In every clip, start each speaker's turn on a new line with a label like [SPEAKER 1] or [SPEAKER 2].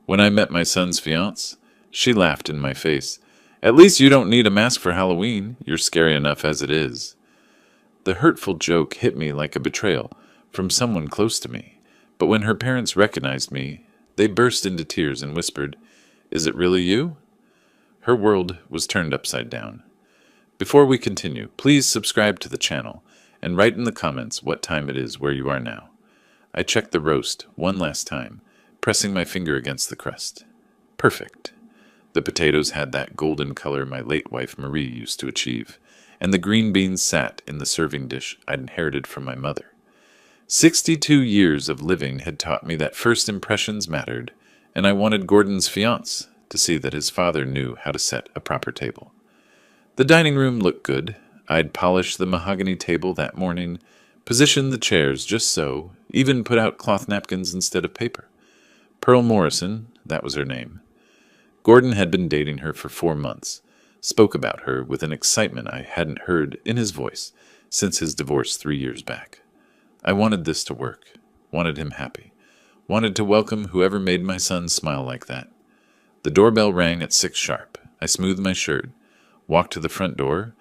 [SPEAKER 1] When I met my son's fiancée, she laughed in my face. At least you don't need a mask for Halloween. You're scary enough as it is. The hurtful joke hit me like a betrayal from someone close to me. But when her parents recognized me, they burst into tears and whispered, "Is it really you?" Her world was turned upside down. Before we continue, please subscribe to the channel and write in the comments what time it is where you are now. I checked the roast one last time, pressing my finger against the crust. Perfect. The potatoes had that golden color my late wife Marie used to achieve, and the green beans sat in the serving dish I'd inherited from my mother. 62 years of living had taught me that first impressions mattered, and I wanted Gordon's fiancé to see that his father knew how to set a proper table. The dining room looked good. I'd polished the mahogany table that morning, positioned the chairs just so, even put out cloth napkins instead of paper. Pearl Morrison, that was her name. Gordon had been dating her for 4 months, spoke about her with an excitement I hadn't heard in his voice since his divorce 3 years back. I wanted this to work, wanted him happy, wanted to welcome whoever made my son smile like that. The doorbell rang at 6 sharp. I smoothed my shirt, walked to the front door,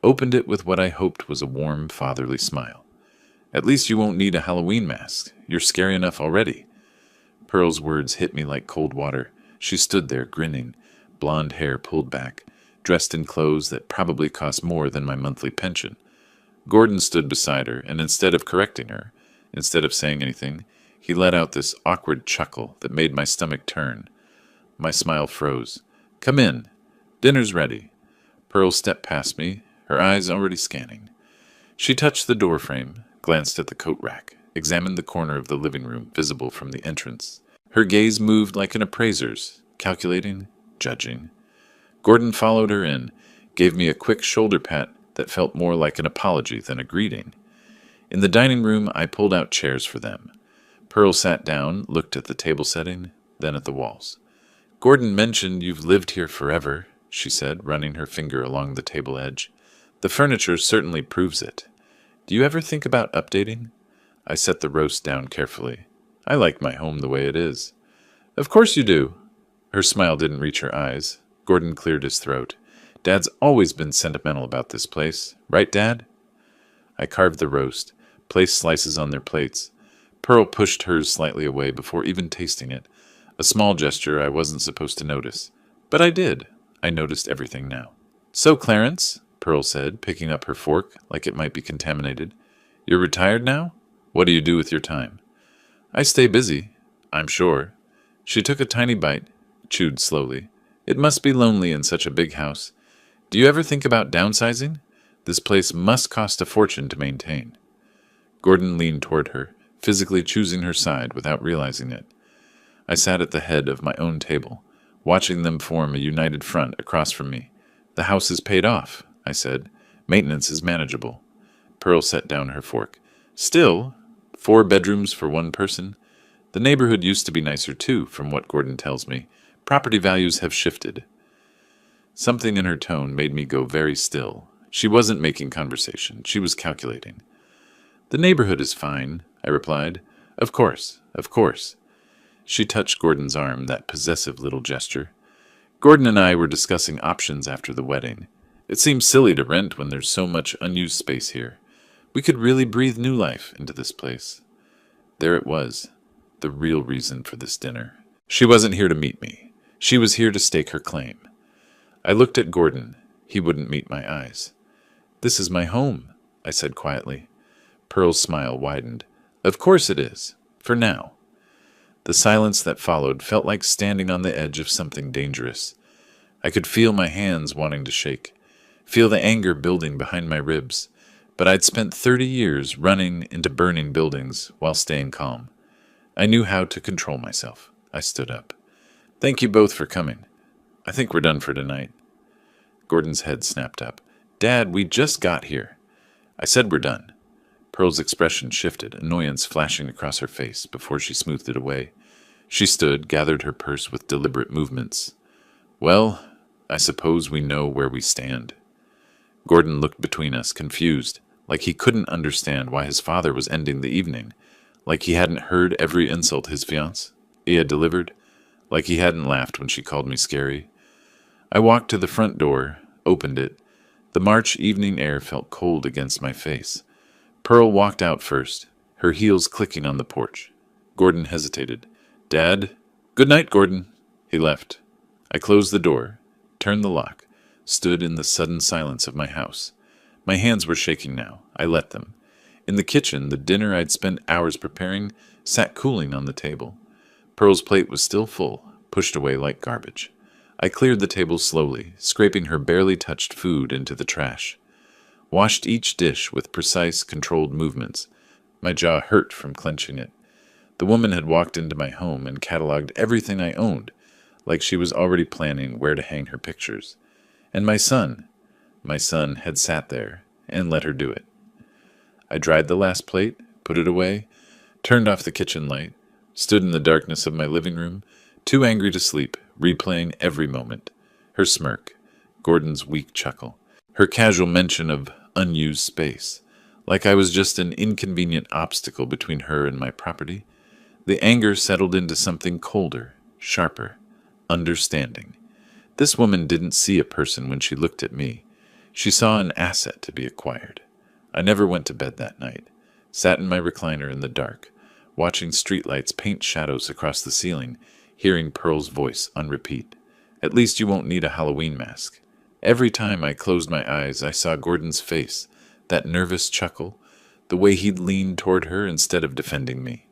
[SPEAKER 1] opened it with what I hoped was a warm, fatherly smile. "At least you won't need a Halloween mask. You're scary enough already." Pearl's words hit me like cold water. She stood there, grinning, blonde hair pulled back, dressed in clothes that probably cost more than my monthly pension. Gordon stood beside her, and instead of correcting her, instead of saying anything, he let out this awkward chuckle that made my stomach turn. My smile froze. "Come in. Dinner's ready." Pearl stepped past me, her eyes already scanning. She touched the doorframe, glanced at the coat rack, examined the corner of the living room visible from the entrance. Her gaze moved like an appraiser's, calculating, judging. Gordon followed her in, gave me a quick shoulder pat that felt more like an apology than a greeting. In the dining room, I pulled out chairs for them. Pearl sat down, looked at the table setting, then at the walls. "Gordon mentioned you've lived here forever," she said, running her finger along the table edge. "The furniture certainly proves it. Do you ever think about updating?" I set the roast down carefully. "I like my home the way it is." "Of course you do." Her smile didn't reach her eyes. Gordon cleared his throat. "Dad's always been sentimental about this place. Right, Dad?" I carved the roast, placed slices on their plates. Pearl pushed hers slightly away before even tasting it, a small gesture I wasn't supposed to notice. But I did. I noticed everything now. "So, Clarence," Pearl said, picking up her fork like it might be contaminated, "you're retired now? What do you do with your time?" "I stay busy, I'm sure." She took a tiny bite, chewed slowly. "It must be lonely in such a big house. Do you ever think about downsizing? This place must cost a fortune to maintain." Gordon leaned toward her, physically choosing her side without realizing it. I sat at the head of my own table, watching them form a united front across from me. "The house is paid off," I said. "Maintenance is manageable." Pearl set down her fork. "Still, 4 bedrooms for 1 person. The neighborhood used to be nicer too, from what Gordon tells me. Property values have shifted." Something in her tone made me go very still. She wasn't making conversation. She was calculating. "The neighborhood is fine," I replied. Of course, of course." She touched Gordon's arm, that possessive little gesture. "Gordon and I were discussing options after the wedding. It seems silly to rent when there's so much unused space here. We could really breathe new life into this place." There it was, the real reason for this dinner. She wasn't here to meet me. She was here to stake her claim. I looked at Gordon. He wouldn't meet my eyes. "This is my home," I said quietly. Pearl's smile widened. "Of course it is. For now." The silence that followed felt like standing on the edge of something dangerous. I could feel my hands wanting to shake, feel the anger building behind my ribs, but I'd spent 30 years running into burning buildings while staying calm. I knew how to control myself. I stood up. "Thank you both for coming. I think we're done for tonight." Gordon's head snapped up. "Dad, we just got here." I said we're done. Pearl's expression shifted, annoyance flashing across her face before she smoothed it away. She stood, gathered her purse with deliberate movements. "Well, I suppose we know where we stand." Gordon looked between us, confused, like he couldn't understand why his father was ending the evening, like he hadn't heard every insult his fiancée had delivered. like he hadn't laughed when she called me scary. I walked to the front door, opened it. The March evening air felt cold against my face. Pearl walked out first, her heels clicking on the porch. Gordon hesitated. "Dad?" "Good night, Gordon." He left. I closed the door, turned the lock, stood in the sudden silence of my house. My hands were shaking now. I let them. In the kitchen, the dinner I'd spent hours preparing sat cooling on the table. Pearl's plate was still full, pushed away like garbage. I cleared the table slowly, scraping her barely touched food into the trash. Washed each dish with precise, controlled movements. My jaw hurt from clenching it. The woman had walked into my home and cataloged everything I owned, like she was already planning where to hang her pictures. And my son had sat there and let her do it. I dried the last plate, put it away, turned off the kitchen light, stood in the darkness of my living room, too angry to sleep, replaying every moment. Her smirk, Gordon's weak chuckle, her casual mention of unused space, like I was just an inconvenient obstacle between her and my property. The anger settled into something colder, sharper, understanding. This woman didn't see a person when she looked at me. She saw an asset to be acquired. I never went to bed that night. Sat in my recliner in the dark, watching streetlights paint shadows across the ceiling, hearing Pearl's voice on repeat. "At least you won't need a Halloween mask." Every time I closed my eyes, I saw Gordon's face, that nervous chuckle, the way he'd leaned toward her instead of defending me.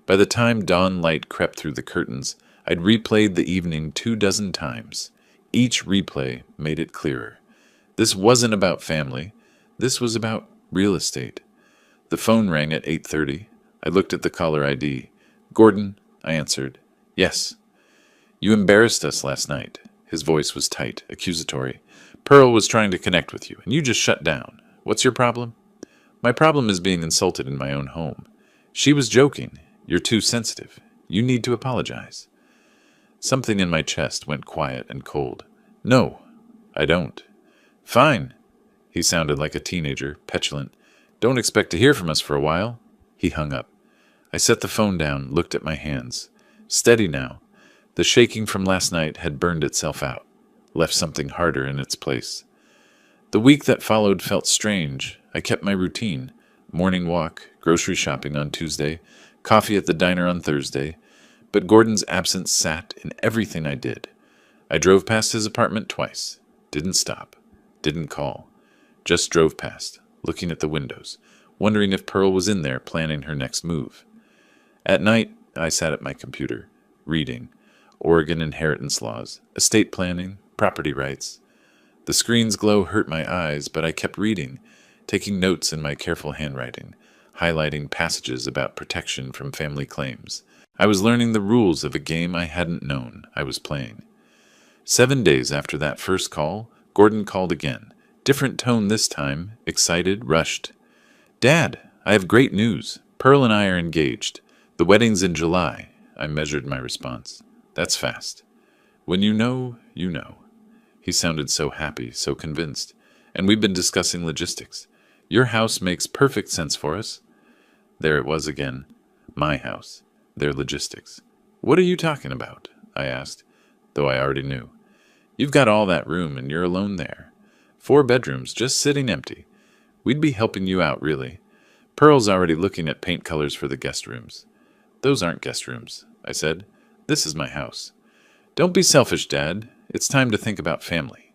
[SPEAKER 1] By the time dawn light crept through the curtains, I'd replayed the evening 24 times. Each replay made it clearer. This wasn't about family. This was about real estate. The phone rang at 8:30. I looked at the caller ID. "Gordon," I answered. "Yes." "You embarrassed us last night." His voice was tight, accusatory. "Pearl was trying to connect with you, and you just shut down. What's your problem?" "My problem is being insulted in my own home." "She was joking. You're too sensitive. You need to apologize." Something in my chest went quiet and cold. "No, I don't." "Fine." He sounded like a teenager, petulant. "Don't expect to hear from us for a while." He hung up. I set the phone down, looked at my hands. Steady now. The shaking from last night had burned itself out, left something harder in its place. The week that followed felt strange. I kept my routine. Morning walk, grocery shopping on Tuesday, coffee at the diner on Thursday. But Gordon's absence sat in everything I did. I drove past his apartment twice. Didn't stop. Didn't call. Just drove past, looking at the windows, wondering if Pearl was in there planning her next move. At night, I sat at my computer, reading. Oregon inheritance laws, estate planning, property rights. The screen's glow hurt my eyes, but I kept reading, taking notes in my careful handwriting, highlighting passages about protection from family claims. I was learning the rules of a game I hadn't known I was playing. 7 days after that first call, Gordon called again. Different tone this time, excited, rushed. "Dad, I have great news. Pearl and I are engaged. The wedding's in July." I measured my response. "That's fast." "When you know, you know." He sounded so happy, so convinced. "And we've been discussing logistics. Your house makes perfect sense for us." There it was again. My house. Their logistics. "What are you talking about?" I asked, though I already knew. "You've got all that room and you're alone there. 4 bedrooms just sitting empty. We'd be helping you out, really. Pearl's already looking at paint colors for the guest rooms." "Those aren't guest rooms," I said. "This is my house." "Don't be selfish, Dad. It's time to think about family."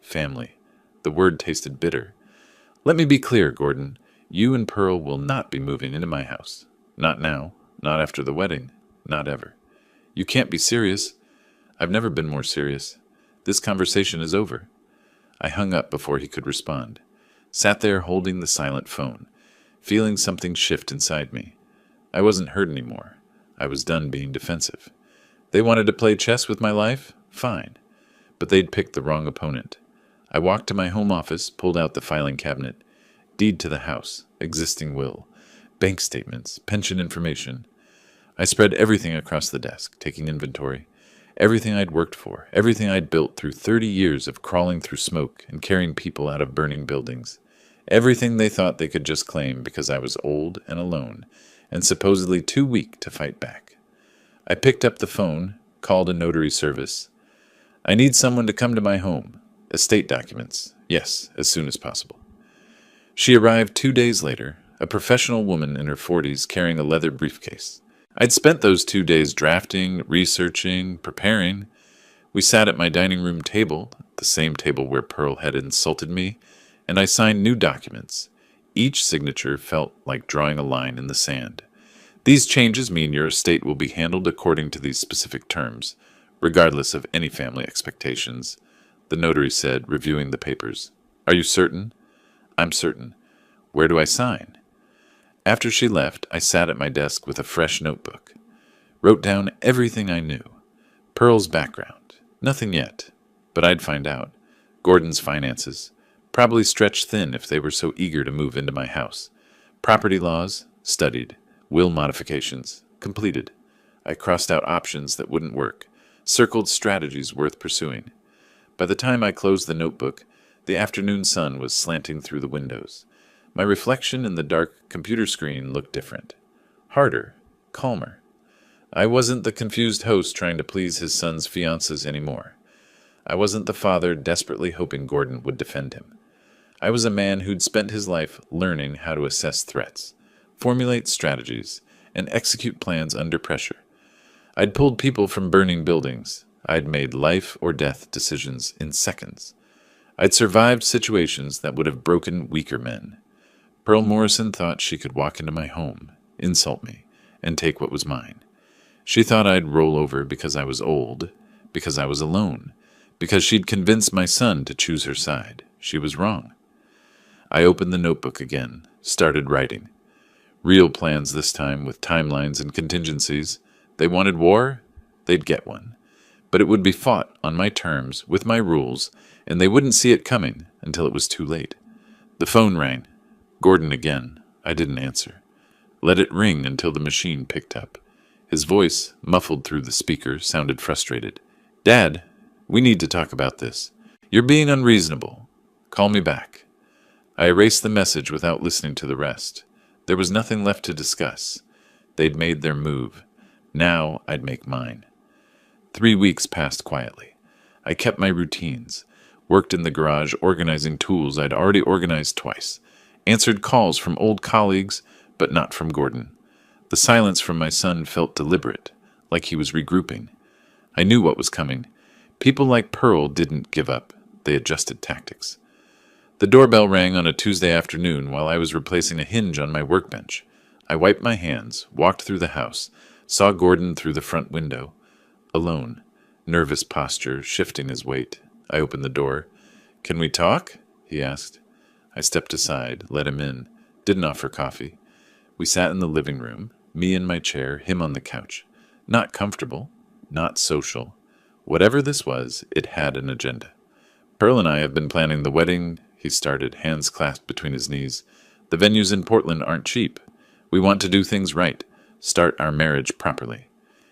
[SPEAKER 1] Family. The word tasted bitter. "Let me be clear, Gordon. You and Pearl will not be moving into my house. Not now. Not after the wedding. Not ever." "You can't be serious." "I've never been more serious. This conversation is over." I hung up before he could respond. Sat there holding the silent phone, feeling something shift inside me. I wasn't hurt anymore. I was done being defensive. They wanted to play chess with my life? Fine. But they'd picked the wrong opponent. I walked to my home office, pulled out the filing cabinet. Deed to the house, existing will, bank statements, pension information. I spread everything across the desk, taking inventory. Everything I'd worked for, everything I'd built through 30 years of crawling through smoke and carrying people out of burning buildings. Everything they thought they could just claim because I was old and alone, and supposedly too weak to fight back. I picked up the phone, Called a notary service. I need someone to come to my home. Estate documents. Yes, as soon as possible. She arrived 2 days later, a professional woman in her 40s carrying a leather briefcase. I'd spent those 2 days drafting, researching, preparing. We sat at my dining room table, the same table where Pearl had insulted me, and I signed new documents. Each signature felt like drawing a line in the sand. These changes mean your estate will be handled according to these specific terms, regardless of any family expectations, the notary said, reviewing the papers. Are you certain? I'm certain. Where do I sign? After she left, I sat at my desk with a fresh notebook. Wrote down everything I knew. Pearl's background. Nothing yet, but I'd find out. Gordon's finances. Probably stretched thin if they were so eager to move into my house. Property laws. Studied. Will modifications. Completed. I crossed out options that wouldn't work. Circled strategies worth pursuing. By the time I closed the notebook, the afternoon sun was slanting through the windows. My reflection in the dark computer screen looked different. Harder. Calmer. I wasn't the confused host trying to please his son's fiancées anymore. I wasn't the father desperately hoping Gordon would defend him. I was a man who'd spent his life learning how to assess threats, formulate strategies, and execute plans under pressure. I'd pulled people from burning buildings. I'd made life or death decisions in seconds. I'd survived situations that would have broken weaker men. Pearl Morrison thought she could walk into my home, insult me, and take what was mine. She thought I'd roll over because I was old, because I was alone, because she'd convinced my son to choose her side. She was wrong. I opened the notebook again, started writing. Real plans this time, with timelines and contingencies. They wanted war? They'd get one. But it would be fought on my terms, with my rules, and they wouldn't see it coming until it was too late. The phone rang. Gordon again. I didn't answer. Let it ring until the machine picked up. His voice, muffled through the speaker, sounded frustrated. Dad, we need to talk about this. You're being unreasonable. Call me back. I erased the message without listening to the rest. There was nothing left to discuss. They'd made their move. Now I'd make mine. 3 weeks passed quietly. I kept my routines, worked in the garage organizing tools I'd already organized twice, answered calls from old colleagues, but not from Gordon. The silence from my son felt deliberate, like he was regrouping. I knew what was coming. People like Pearl didn't give up. They adjusted tactics. The doorbell rang on a Tuesday afternoon while I was replacing a hinge on my workbench. I wiped my hands, walked through the house, saw Gordon through the front window. Alone, nervous posture, shifting his weight. I opened the door. Can we talk? He asked. I stepped aside, let him in, didn't offer coffee. We sat in the living room, me in my chair, him on the couch. Not comfortable, not social. Whatever this was, it had an agenda. Pearl and I have been planning the wedding, he started, hands clasped between his knees. The venues in Portland aren't cheap. We want to do things right, start our marriage properly.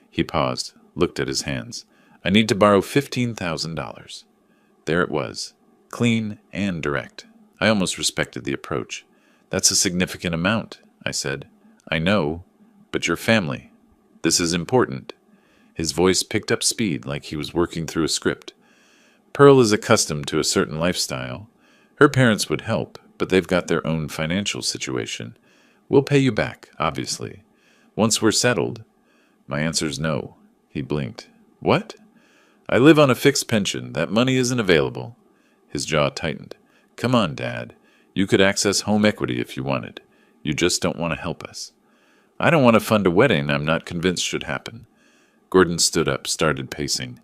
[SPEAKER 1] He paused, looked at his hands. I need to borrow $15,000. There it was, clean and direct. I almost respected the approach. That's a significant amount, I said. I know, but your family. This is important. His voice picked up speed like he was working through a script. Pearl is accustomed to a certain lifestyle. Her parents would help, but they've got their own financial situation. We'll pay you back, obviously. Once we're settled. My answer's no. He blinked. What? I live on a fixed pension. That money isn't available. His jaw tightened. Come on, Dad. You could access home equity if you wanted. You just don't want to help us. I don't want to fund a wedding I'm not convinced should happen. Gordon stood up, started pacing.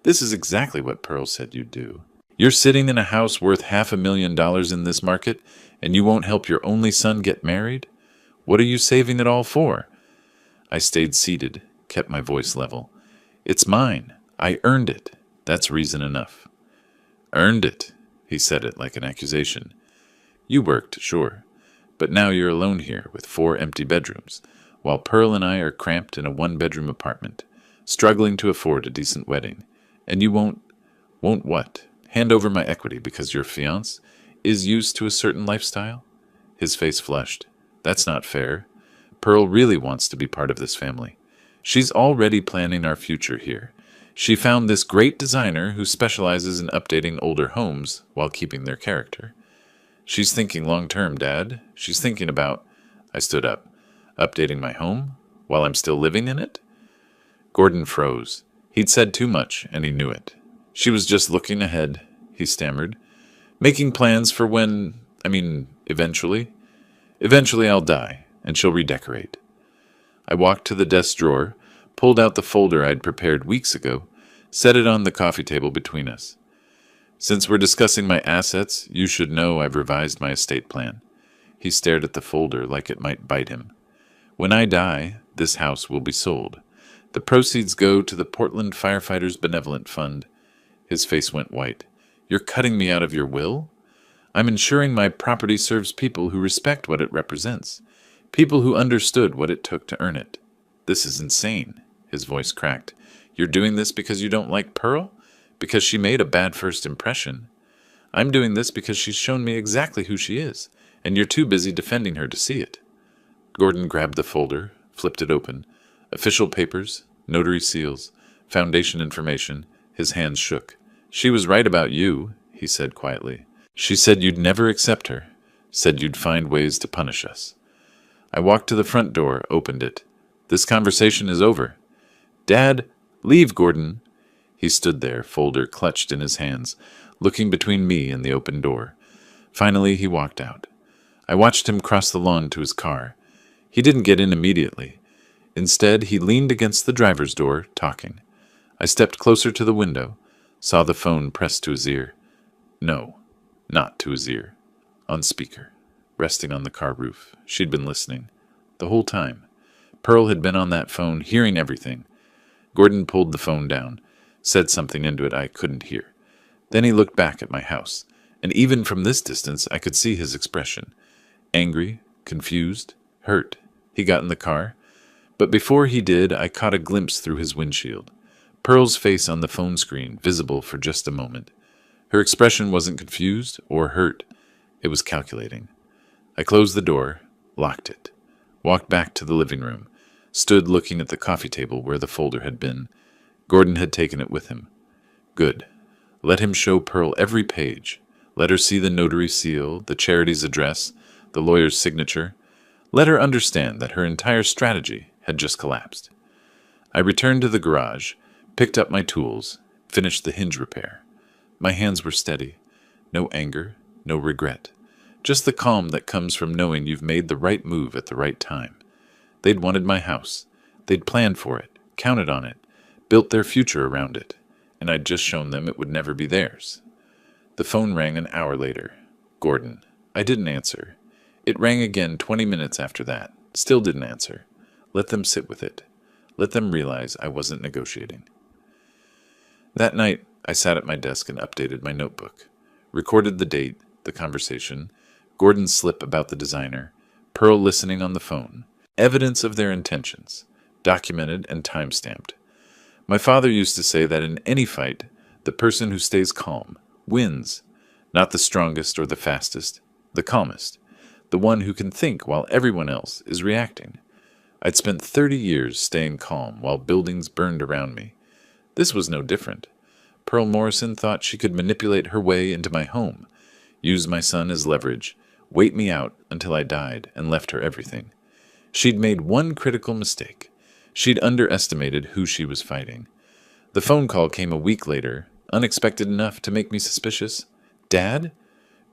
[SPEAKER 1] This is exactly what Pearl said you'd do. You're sitting in a house worth $500,000 in this market, and you won't help your only son get married? What are you saving it all for? I stayed seated, kept my voice level. It's mine. I earned it. That's reason enough. Earned it. He said it like an accusation. You worked, sure, but now you're alone here with 4 empty bedrooms, while Pearl and I are cramped in a 1-bedroom apartment, struggling to afford a decent wedding. And you won't what? Hand over my equity because your fiancé is used to a certain lifestyle? His face flushed. That's not fair. Pearl really wants to be part of this family. She's already planning our future here, She found this great designer who specializes in updating older homes while keeping their character. She's thinking long term, Dad. She's thinking about, I stood up, updating my home while I'm still living in it? Gordon froze. He'd said too much, and he knew it. She was just looking ahead, he stammered. Making plans for eventually. Eventually I'll die, and she'll redecorate. I walked to the desk drawer, pulled out the folder I'd prepared weeks ago, set it on the coffee table between us. Since we're discussing my assets, you should know I've revised my estate plan. He stared at the folder like it might bite him. When I die, this house will be sold. The proceeds go to the Portland Firefighters Benevolent Fund. His face went white. You're cutting me out of your will? I'm ensuring my property serves people who respect what it represents. People who understood what it took to earn it. This is insane. His voice cracked. You're doing this because you don't like Pearl? Because she made a bad first impression? I'm doing this because she's shown me exactly who she is, and you're too busy defending her to see it. Gordon grabbed the folder, flipped it open. Official papers, notary seals, foundation information. His hands shook. She was right about you, he said quietly. She said you'd never accept her, said you'd find ways to punish us. I walked to the front door, opened it. This conversation is over. Dad, leave, Gordon. He stood there, folder clutched in his hands, looking between me and the open door. Finally, he walked out. I watched him cross the lawn to his car. He didn't get in immediately. Instead, he leaned against the driver's door, talking. I stepped closer to the window, saw the phone pressed to his ear. No, not to his ear. On speaker, resting on the car roof. She'd been listening. The whole time. Pearl had been on that phone, hearing everything. Gordon pulled the phone down, said something into it I couldn't hear. Then he looked back at my house, and even from this distance I could see his expression. Angry, confused, hurt. He got in the car. But before he did, I caught a glimpse through his windshield. Pearl's face on the phone screen, visible for just a moment. Her expression wasn't confused or hurt. It was calculating. I closed the door, locked it, walked back to the living room, stood looking at the coffee table where the folder had been. Gordon had taken it with him. Good. Let him show Pearl every page. Let her see the notary seal, the charity's address, the lawyer's signature. Let her understand that her entire strategy had just collapsed. I returned to the garage, picked up my tools, finished the hinge repair. My hands were steady. No anger, no regret. Just the calm that comes from knowing you've made the right move at the right time. They'd wanted my house. They'd planned for it, counted on it, built their future around it, and I'd just shown them it would never be theirs. The phone rang an hour later. Gordon. I didn't answer. It rang again 20 minutes after that. Still didn't answer. Let them sit with it. Let them realize I wasn't negotiating. That night, I sat at my desk and updated my notebook. Recorded the date, the conversation, Gordon's slip about the designer, Pearl listening on the phone. Evidence of their intentions. Documented and time-stamped. My father used to say that in any fight, the person who stays calm wins. Not the strongest or the fastest, the calmest. The one who can think while everyone else is reacting. I'd spent 30 years staying calm while buildings burned around me. This was no different. Pearl Morrison thought she could manipulate her way into my home, use my son as leverage, wait me out until I died and left her everything. She'd made one critical mistake. She'd underestimated who she was fighting. The phone call came a week later, unexpected enough to make me suspicious. Dad?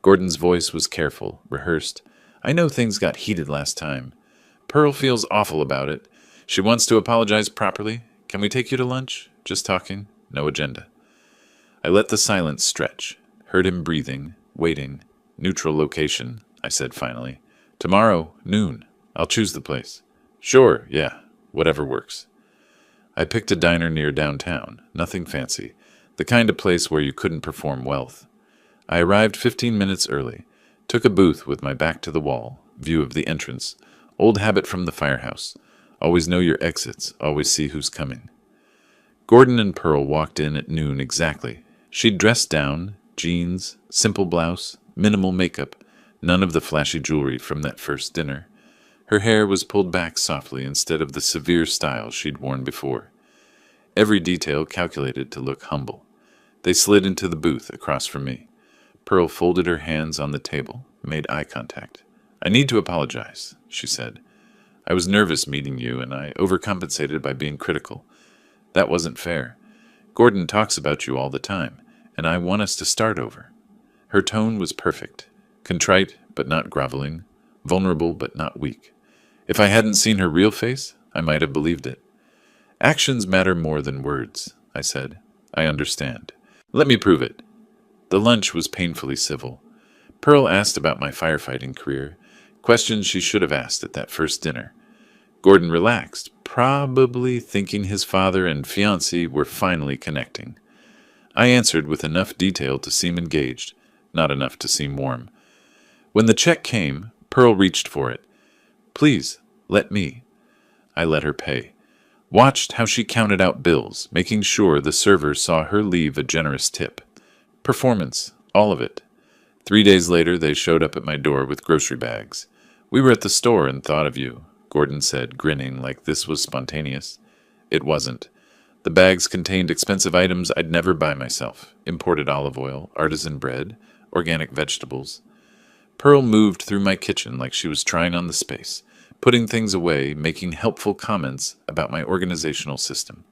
[SPEAKER 1] Gordon's voice was careful, rehearsed. I know things got heated last time. Pearl feels awful about it. She wants to apologize properly. Can we take you to lunch? Just talking. No agenda. I let the silence stretch. Heard him breathing, waiting. Neutral location, I said finally. Tomorrow, noon. I'll choose the place. Sure, yeah. Whatever works. I picked a diner near downtown. Nothing fancy. The kind of place where you couldn't perform wealth. I arrived 15 minutes early. Took a booth with my back to the wall. View of the entrance. Old habit from the firehouse. Always know your exits. Always see who's coming. Gordon and Pearl walked in at noon exactly. She'd dressed down, jeans, simple blouse, minimal makeup, none of the flashy jewelry from that first dinner. Her hair was pulled back softly instead of the severe style she'd worn before. every detail calculated to look humble. They slid into the booth across from me. Pearl folded her hands on the table, made eye contact. "I need to apologize," she said. "I was nervous meeting you, and I overcompensated by being critical. That wasn't fair. Gordon talks about you all the time, and I want us to start over." Her tone was perfect, contrite but not groveling, vulnerable but not weak. If I hadn't seen her real face, I might have believed it. "Actions matter more than words," I said. "I understand. Let me prove it." The lunch was painfully civil. Pearl asked about my firefighting career, questions she should have asked at that first dinner. Gordon relaxed, probably thinking his father and fiancée were finally connecting. I answered with enough detail to seem engaged, not enough to seem warm. When the check came, Pearl reached for it. "Please, let me." I let her pay. Watched how she counted out bills, making sure the server saw her leave a generous tip. Performance, all of it. 3 days later, they showed up at my door with grocery bags. "We were at the store and thought of you," Gordon said, grinning like this was spontaneous. It wasn't. The bags contained expensive items I'd never buy myself: imported olive oil, artisan bread, organic vegetables. Pearl moved through my kitchen like she was trying on the space, putting things away, making helpful comments about my organizational system,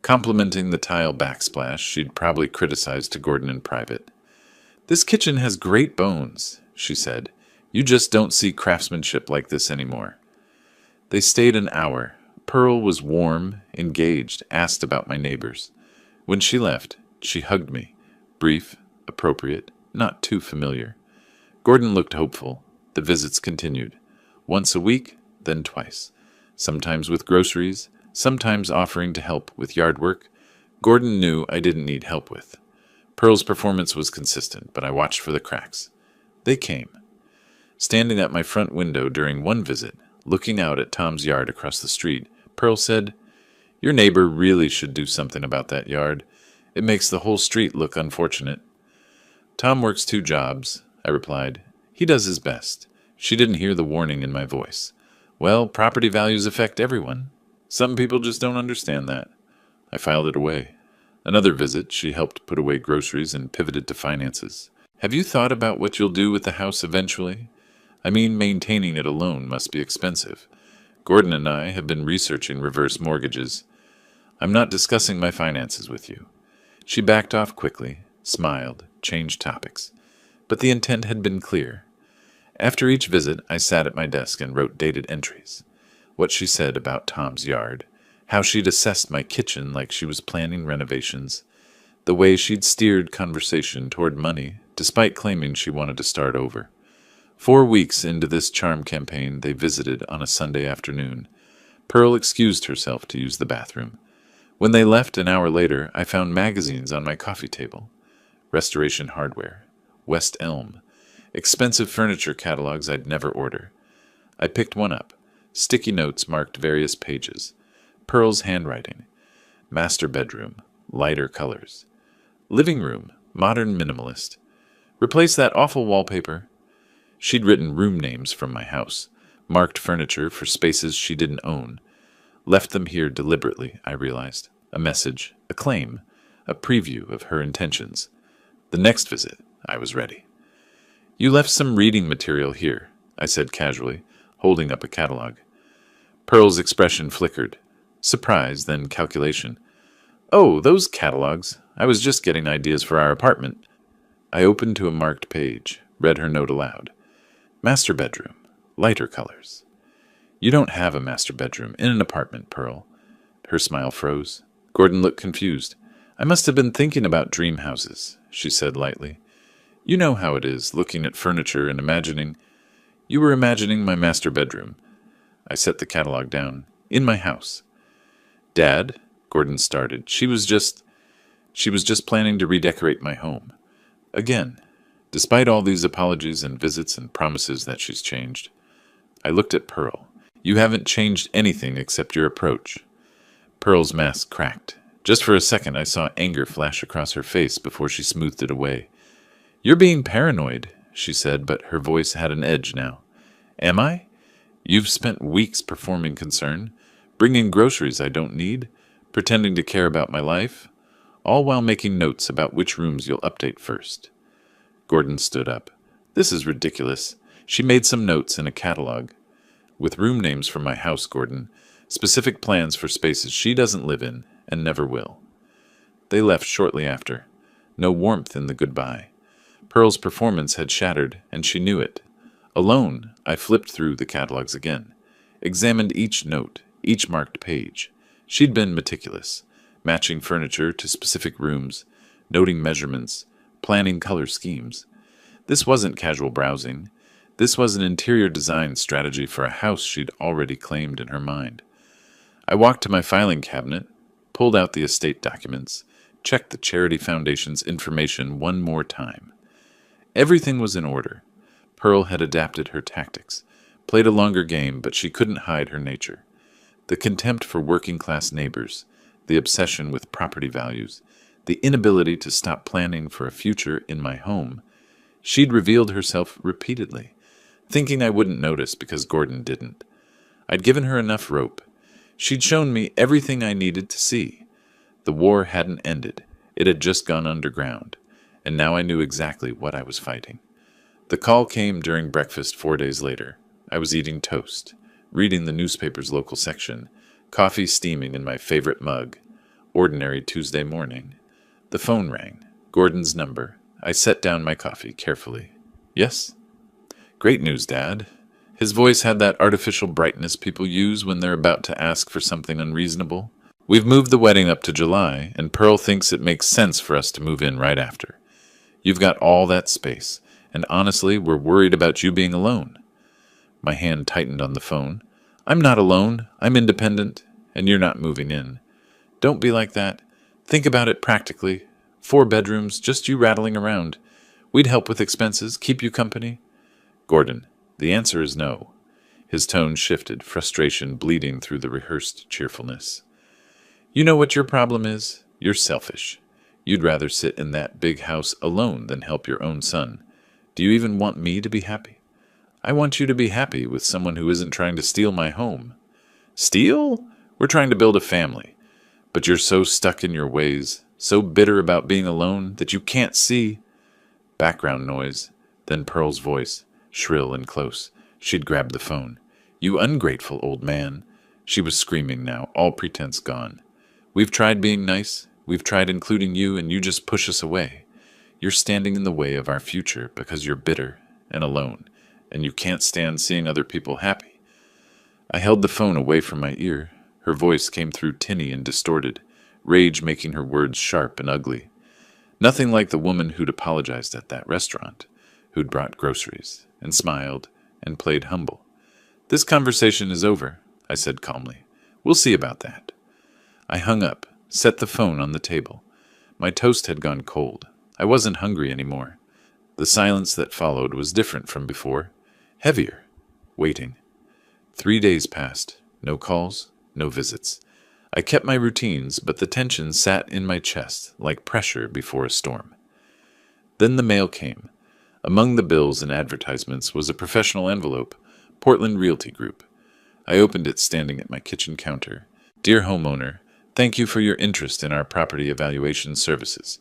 [SPEAKER 1] complimenting the tile backsplash she'd probably criticized to Gordon in private. "This kitchen has great bones," she said. "You just don't see craftsmanship like this anymore." They stayed an hour. Pearl was warm, engaged, asked about my neighbors. When she left, she hugged me. Brief, appropriate, not too familiar. Gordon looked hopeful. The visits continued. Once a week, then twice. Sometimes with groceries, sometimes offering to help with yard work. Gordon knew I didn't need help with. Pearl's performance was consistent, but I watched for the cracks. They came. Standing at my front window during one visit, looking out at Tom's yard across the street, Pearl said, "Your neighbor really should do something about that yard. It makes the whole street look unfortunate." "Tom works 2 jobs," I replied. "He does his best." She didn't hear the warning in my voice. "Well, property values affect everyone. Some people just don't understand that." I filed it away. Another visit, she helped put away groceries and pivoted to finances. "Have you thought about what you'll do with the house eventually? I mean, maintaining it alone must be expensive. Gordon and I have been researching reverse mortgages. I'm not discussing my finances with you." She backed off quickly, smiled, changed topics. But the intent had been clear. After each visit, I sat at my desk and wrote dated entries. What she said about Tom's yard, how she'd assessed my kitchen like she was planning renovations, the way she'd steered conversation toward money despite claiming she wanted to start over. 4 weeks into this charm campaign, they visited on a Sunday afternoon. Pearl excused herself to use the bathroom. When they left an hour later, I found magazines on my coffee table. Restoration Hardware, West Elm, expensive furniture catalogs I'd never order. I picked one up. Sticky notes marked various pages. Pearl's handwriting. Master bedroom, lighter colors. Living room, modern minimalist. Replace that awful wallpaper. She'd written room names from my house, marked furniture for spaces she didn't own. Left them here deliberately, I realized. A message, a claim, a preview of her intentions. The next visit, I was ready. "You left some reading material here," I said casually, holding up a catalog. Pearl's expression flickered. Surprise, then calculation. "Oh, those catalogs. I was just getting ideas for our apartment." I opened to a marked page, read her note aloud. Master bedroom, lighter colors. "You don't have a master bedroom in an apartment, Pearl." Her smile froze. Gordon looked confused. "I must have been thinking about dream houses," she said lightly. "You know how it is, looking at furniture and imagining—" "You were imagining my master bedroom." I set the catalog down. "In my house." "Dad," Gordon started. She was just planning to redecorate my home. Again, despite all these apologies and visits and promises that she's changed. I looked at Pearl. "You haven't changed anything except your approach." Pearl's mask cracked. Just for a second I saw anger flash across her face before she smoothed it away. "You're being paranoid," she said, but her voice had an edge now. "Am I? You've spent weeks performing concern, bringing groceries I don't need, pretending to care about my life, all while making notes about which rooms you'll update first. Gordon stood up. This is ridiculous. She made some notes in a catalog. With room names for my house, Gordon. Specific plans for spaces she doesn't live in and never will. They left shortly after. No warmth in the goodbye. Pearl's performance had shattered, and she knew it. Alone, I flipped through the catalogs again, examined each note, each marked page. She'd been meticulous, matching furniture to specific rooms, noting measurements, planning color schemes. This wasn't casual browsing. This was an interior design strategy for a house she'd already claimed in her mind. I walked to my filing cabinet, pulled out the estate documents, checked the Charity Foundation's information one more time. Everything was in order. Pearl had adapted her tactics, played a longer game, but she couldn't hide her nature. The contempt for working-class neighbors, the obsession with property values, the inability to stop planning for a future in my home. She'd revealed herself repeatedly, thinking I wouldn't notice because Gordon didn't. I'd given her enough rope. She'd shown me everything I needed to see. The war hadn't ended. It had just gone underground, and now I knew exactly what I was fighting. The call came during breakfast 4 days later. I was eating toast, reading the newspaper's local section, coffee steaming in my favorite mug. Ordinary Tuesday morning. The phone rang. Gordon's number. I set down my coffee carefully. Yes? Great news, Dad. His voice had that artificial brightness people use when they're about to ask for something unreasonable. We've moved the wedding up to July, and Pearl thinks it makes sense for us to move in right after. You've got all that space, and honestly, we're worried about you being alone. My hand tightened on the phone. I'm not alone. I'm independent, and you're not moving in. Don't be like that. Think about it practically. 4 bedrooms, just you rattling around. We'd help with expenses, keep you company. Gordon, the answer is no. His tone shifted, frustration bleeding through the rehearsed cheerfulness. You know what your problem is? You're selfish. You'd rather sit in that big house alone than help your own son. Do you even want me to be happy? I want you to be happy with someone who isn't trying to steal my home. Steal? We're trying to build a family. But you're so stuck in your ways, so bitter about being alone, that you can't see. Background noise, then Pearl's voice, shrill and close. She'd grabbed the phone. You ungrateful old man. She was screaming now, all pretense gone. We've tried being nice. We've tried including you, and you just push us away. You're standing in the way of our future because you're bitter and alone, and you can't stand seeing other people happy. I held the phone away from my ear. Her voice came through tinny and distorted, rage making her words sharp and ugly. Nothing like the woman who'd apologized at that restaurant, who'd brought groceries, and smiled, and played humble. This conversation is over, I said calmly. We'll see about that. I hung up, set the phone on the table. My toast had gone cold. I wasn't hungry anymore. The silence that followed was different from before, heavier, waiting. 3 days passed, no calls, no visits. I kept my routines, but the tension sat in my chest like pressure before a storm. Then the mail came. Among the bills and advertisements was a professional envelope, Portland Realty Group. I opened it standing at my kitchen counter. Dear homeowner, thank you for your interest in our property evaluation services.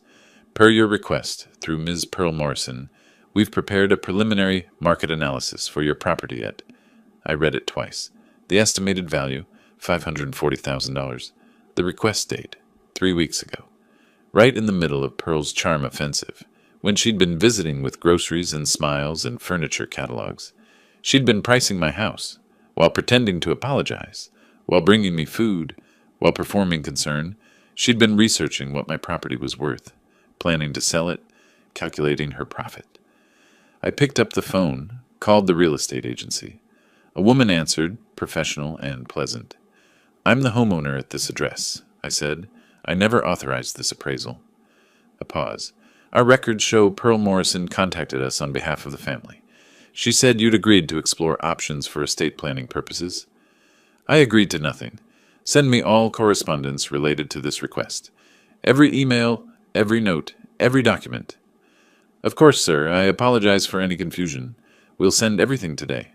[SPEAKER 1] Per your request, through Ms. Pearl Morrison, we've prepared a preliminary market analysis for your property at... I read it twice. The estimated value, $540,000. The request date, 3 weeks ago. Right in the middle of Pearl's charm offensive, when she'd been visiting with groceries and smiles and furniture catalogs. She'd been pricing my house, while pretending to apologize, while bringing me food, while performing concern. She'd been researching what my property was worth, planning to sell it, calculating her profit. I picked up the phone, called the real estate agency. A woman answered, professional and pleasant. I'm the homeowner at this address, I said. I never authorized this appraisal. A pause. Our records show Pearl Morrison contacted us on behalf of the family. She said you'd agreed to explore options for estate planning purposes. I agreed to nothing. Send me all correspondence related to this request. Every email, every note, every document. Of course, sir. I apologize for any confusion. We'll send everything today.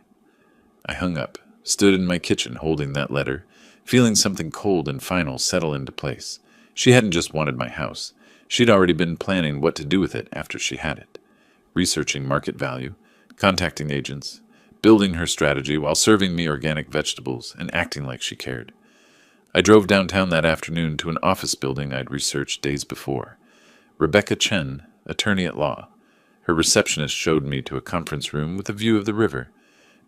[SPEAKER 1] I hung up, stood in my kitchen holding that letter, feeling something cold and final settle into place. She hadn't just wanted my house. She'd already been planning what to do with it after she had it. Researching market value, contacting agents, building her strategy while serving me organic vegetables and acting like she cared. I drove downtown that afternoon to an office building I'd researched days before. Rebecca Chen, attorney at law. Her receptionist showed me to a conference room with a view of the river.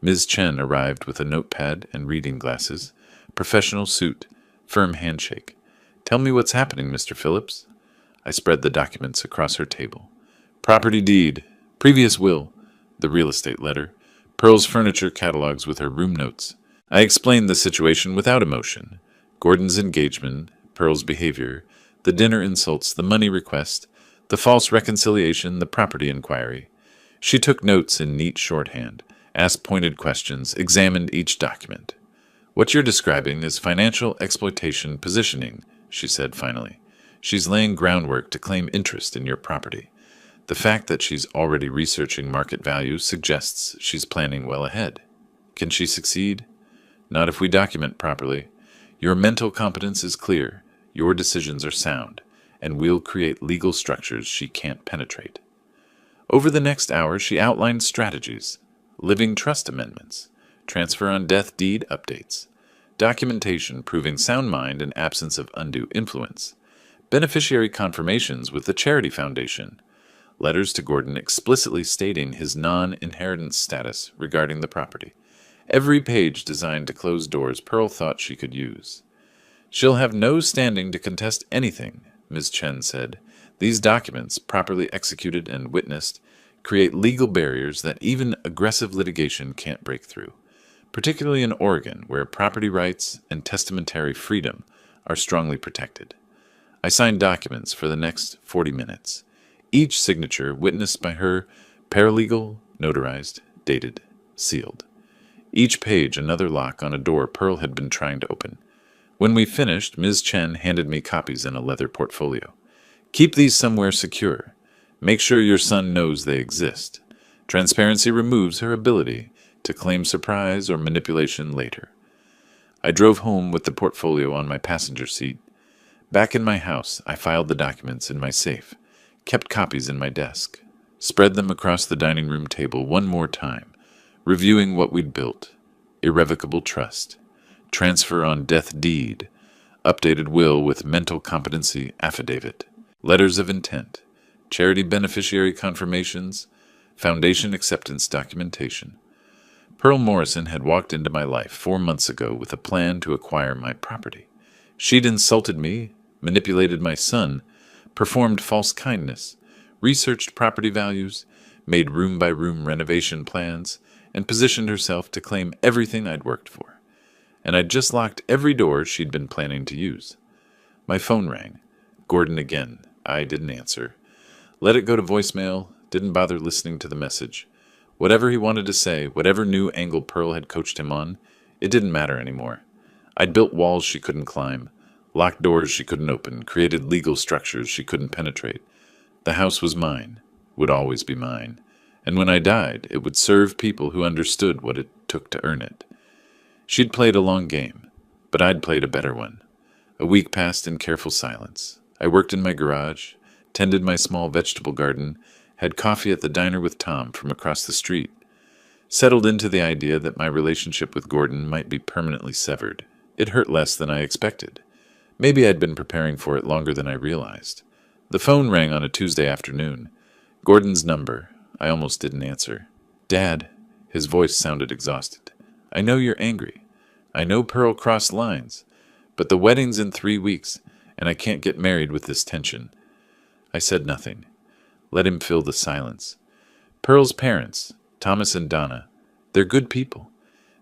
[SPEAKER 1] Ms. Chen arrived with a notepad and reading glasses, professional suit, firm handshake. "Tell me what's happening, Mr. Phillips." I spread the documents across her table. Property deed, previous will, the real estate letter, Pearl's furniture catalogs with her room notes. I explained the situation without emotion. Gordon's engagement, Pearl's behavior, the dinner insults, the money request, the false reconciliation, the property inquiry. She took notes in neat shorthand, asked pointed questions, examined each document. "What you're describing is financial exploitation positioning," she said finally. "She's laying groundwork to claim interest in your property. The fact that she's already researching market value suggests she's planning well ahead. Can she succeed? Not if we document properly. Your mental competence is clear, your decisions are sound, and we'll create legal structures she can't penetrate." Over the next hour, she outlined strategies, living trust amendments, transfer on death deed updates, documentation proving sound mind and absence of undue influence, beneficiary confirmations with the charity foundation, letters to Gordon explicitly stating his non-inheritance status regarding the property. Every page designed to close doors Pearl thought she could use. "She'll have no standing to contest anything," Ms. Chen said. "These documents, properly executed and witnessed, create legal barriers that even aggressive litigation can't break through, particularly in Oregon, where property rights and testamentary freedom are strongly protected." I signed documents for the next 40 minutes, each signature witnessed by her, paralegal, notarized, dated, sealed. Each page another lock on a door Pearl had been trying to open. When we finished, Ms. Chen handed me copies in a leather portfolio. "Keep these somewhere secure. Make sure your son knows they exist. Transparency removes her ability to claim surprise or manipulation later." I drove home with the portfolio on my passenger seat. Back in my house, I filed the documents in my safe, kept copies in my desk, spread them across the dining room table one more time, reviewing what we'd built: irrevocable trust, transfer on death deed, updated will with mental competency affidavit, letters of intent, charity beneficiary confirmations, foundation acceptance documentation. Pearl Morrison had walked into my life 4 months ago with a plan to acquire my property. She'd insulted me, manipulated my son, performed false kindness, researched property values, made room-by-room renovation plans, and positioned herself to claim everything I'd worked for. And I'd just locked every door she'd been planning to use. My phone rang. Gordon again. I didn't answer. Let it go to voicemail, didn't bother listening to the message. Whatever he wanted to say, whatever new angle Pearl had coached him on, it didn't matter anymore. I'd built walls she couldn't climb, locked doors she couldn't open, created legal structures she couldn't penetrate. The house was mine, would always be mine, and when I died, it would serve people who understood what it took to earn it. She'd played a long game, but I'd played a better one. A week passed in careful silence. I worked in my garage, tended my small vegetable garden, had coffee at the diner with Tom from across the street, settled into the idea that my relationship with Gordon might be permanently severed. It hurt less than I expected. Maybe I'd been preparing for it longer than I realized. The phone rang on a Tuesday afternoon. Gordon's number. I almost didn't answer. "Dad," his voice sounded exhausted. "I know you're angry. I know Pearl crossed lines, but the wedding's in 3 weeks, and I can't get married with this tension." I said nothing. Let him fill the silence. Pearl's parents, Thomas and Donna, they're good people.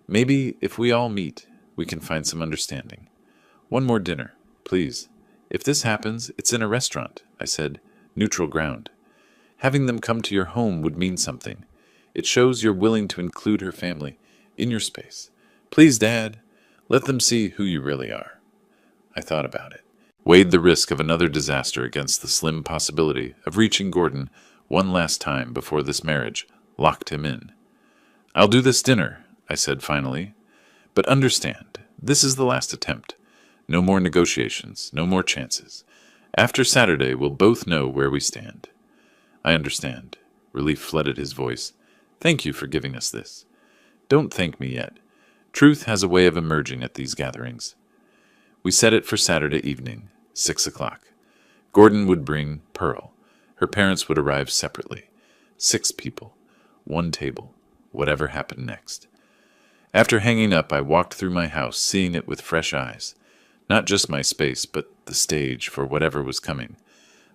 [SPEAKER 1] Maybe if we all meet, we can find some understanding. "One more dinner, please. If this happens, it's in a restaurant," I said. "Neutral ground. Having them come to your home would mean something. It shows you're willing to include her family in your space. Please, Dad, let them see who you really are." I thought about it. Weighed the risk of another disaster against the slim possibility of reaching Gordon one last time before this marriage locked him in. "I'll do this dinner," I said finally. "But understand, This is the last attempt. No more negotiations, no more chances. After Saturday, we'll both know where we stand. I understand. Relief flooded his voice. Thank you for giving us this. Don't thank me yet. Truth has a way of emerging at these gatherings. We set it for Saturday evening, 6 o'clock. Gordon would bring Pearl. Her parents would arrive separately. 6 people. 1 table. Whatever happened next. After hanging up, I walked through my house, seeing it with fresh eyes. Not just my space, but the stage for whatever was coming.